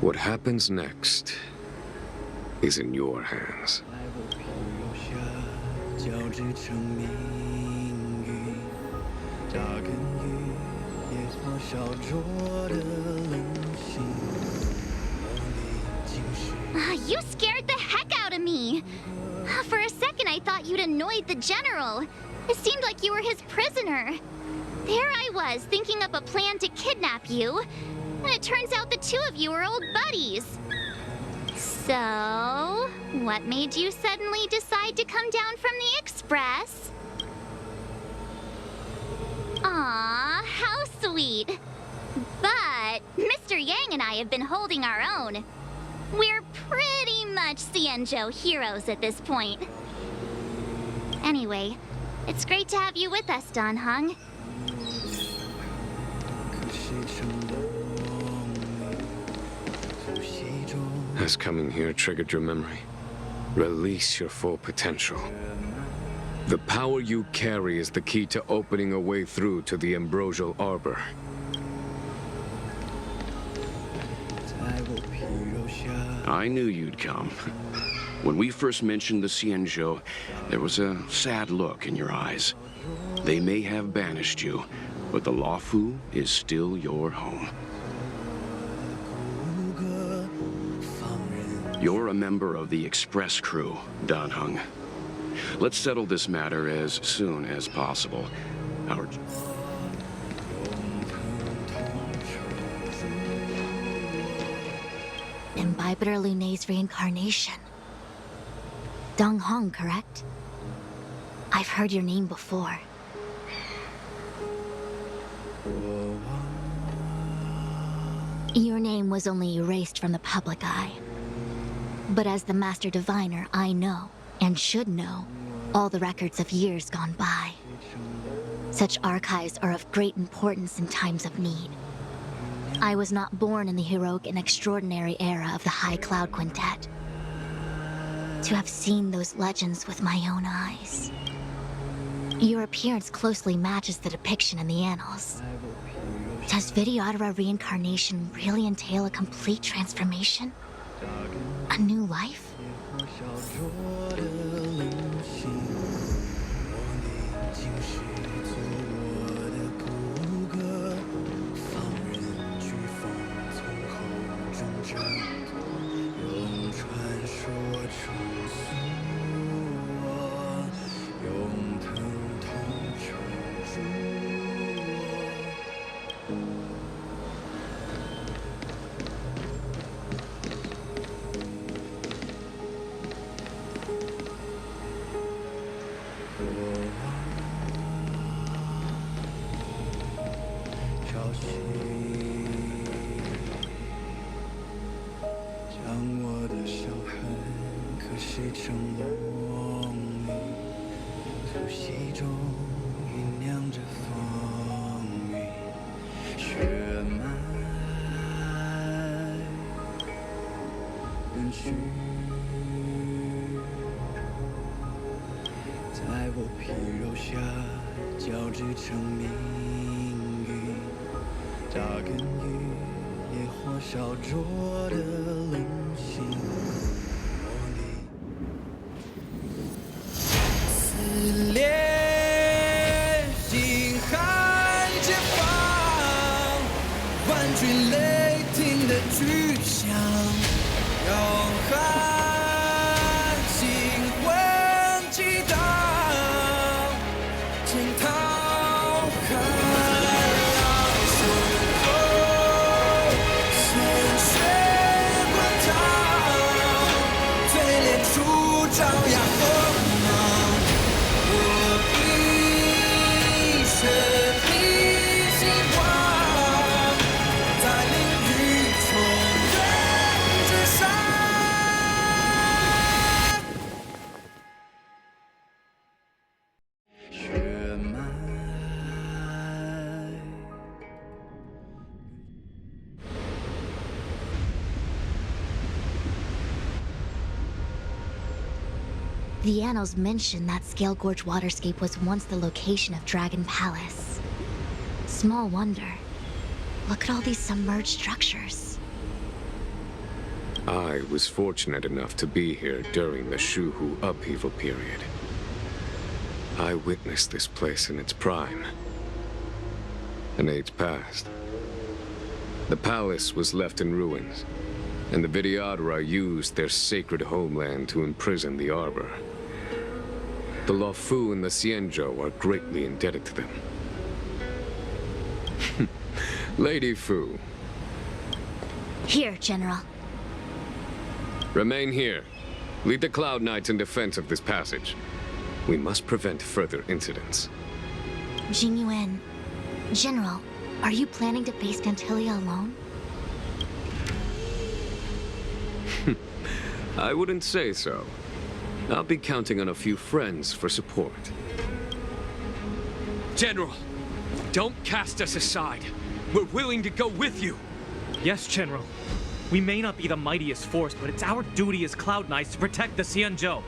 What happens next is in your hands. You scared the heck out of me! For a second I thought you'd annoyed the general. It seemed like you were his prisoner. There I was, thinking up a plan to kidnap you. And it turns out the two of you are old buddies. So, what made you suddenly decide to come down from the Express? Aw, how sweet. But Mr. Yang and I have been holding our own. We're pretty much Xianzhou heroes at this point. Anyway, it's great to have you with us, Don Hung. Has coming here triggered your memory? Release your full potential. The power you carry is the key to opening a way through to the Ambrosial Arbor. I knew you'd come. When we first mentioned the Xianzhou, there was a sad look in your eyes. They may have banished you, but the Luofu is still your home. You're a member of the Express crew, Don Hung. Let's settle this matter as soon as possible. Our... Imbibitor Lunay's reincarnation. Dong Hong, correct? I've heard your name before. Your name was only erased from the public eye. But as the Master Diviner, I know, and should know, all the records of years gone by. Such archives are of great importance in times of need. I was not born in the heroic and extraordinary era of the High Cloud Quintet. To have seen those legends with my own eyes. Your appearance closely matches the depiction in the annals. Does Videodora reincarnation really entail a complete transformation? A new life? 去，在我皮肉下交织成命运，扎根于烈火烧灼的灵性。撕裂心海解放，万军雷霆的巨响，摇撼心魂激荡，惊涛骇浪，胸口鲜血滚烫，淬炼出张牙锋芒。我一生的希望，在领域重任之上。血脉。The annals mention that Scale Gorge waterscape was once the location of Dragon Palace. Small wonder. Look at all these submerged structures. I was fortunate enough to be here during the Shuhu upheaval period. I witnessed this place in its prime. An age passed. The palace was left in ruins, and the Vidyadhara used their sacred homeland to imprison the Arbor. The Luofu and the Xianzhou are greatly indebted to them. Lady Fu. Here, General. Remain here. Lead the Cloud Knights in defense of this passage. We must prevent further incidents. Jingyuan. General, are you planning to face Pantilia alone? I wouldn't say so. I'll be counting on a few friends for support. General, don't cast us aside. We're willing to go with you. Yes, General. We may not be the mightiest force, but it's our duty as Cloud Knights to protect the Xianzhou.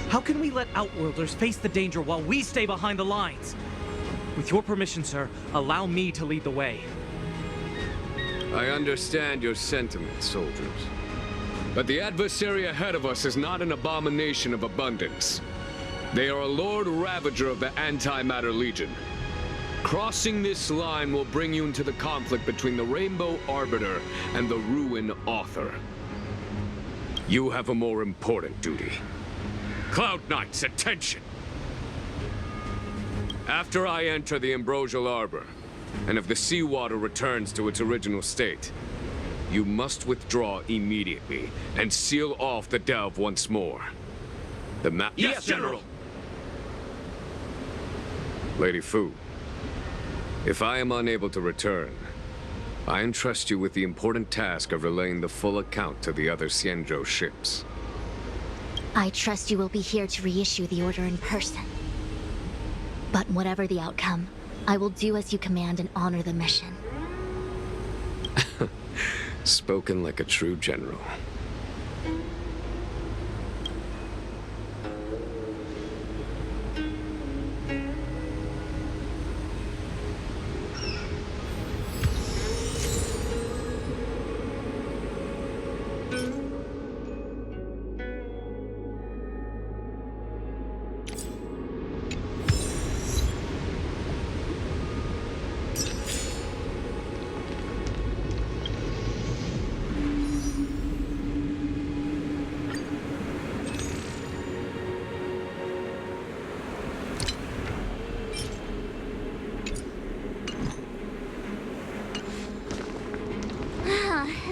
How can we let Outworlders face the danger while we stay behind the lines? With your permission, sir, allow me to lead the way. I understand your sentiments, soldiers. But the adversary ahead of us is not an abomination of abundance. They are a Lord Ravager of the Antimatter Legion. Crossing this line will bring you into the conflict between the Rainbow Arbiter and the Ruin Author. You have a more important duty. Cloud Knights, attention! After I enter the Ambrosial Arbor, and if the seawater returns to its original state, you must withdraw immediately and seal off the delve once more. The map— Yes, General! Lady Fu, if I am unable to return, I entrust you with the important task of relaying the full account to the other Xianzhou ships. I trust you will be here to reissue the order in person. But whatever the outcome, I will do as you command and honor the mission. Spoken like a true general.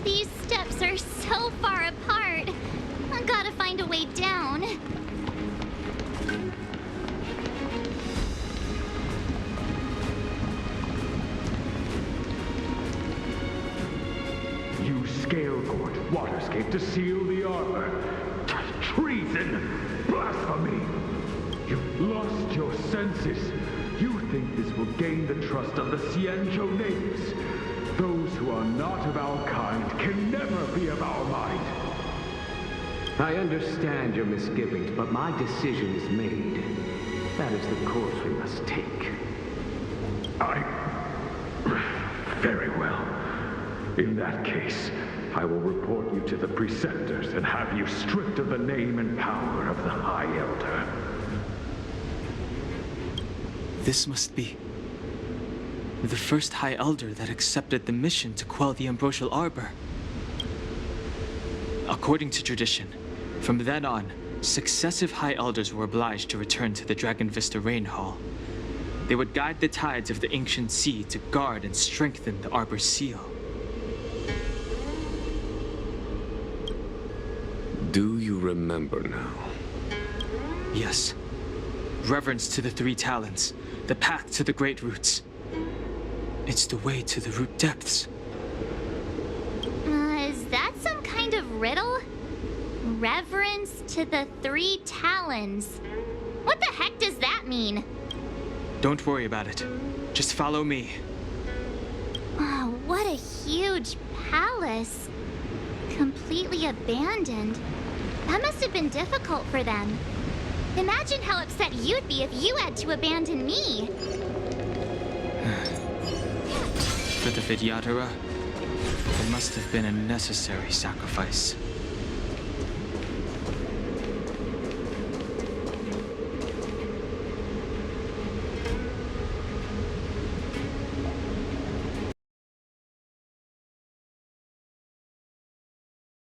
These steps are so far apart. I gotta find a way down. You Scale Gorge waterscape to seal the arbor. Treason! Blasphemy! You've lost your senses. You think this will gain the trust of the Xianzhou natives. Those who are not of our kind can never be of our mind. I understand your misgivings, but my decision is made. That is the course we must take. Very well. In that case, I will report you to the Preceptors and have you stripped of the name and power of the High Elder. This must be the first High Elder that accepted the mission to quell the Ambrosial Arbor. According to tradition, from then on, successive High Elders were obliged to return to the Dragon Vista Rain Hall. They would guide the tides of the ancient sea to guard and strengthen the Arbor's seal. Do you remember now? Yes. Reverence to the Three Talons, the path to the Great Roots. It's the way to the root depths. Is that some kind of riddle? Reverence to the Three Talons. What the heck does that mean? Don't worry about it. Just follow me. Oh, what a huge palace. Completely abandoned. That must have been difficult for them. Imagine how upset you'd be if you had to abandon me. For the Vidyadhara, it must have been a necessary sacrifice.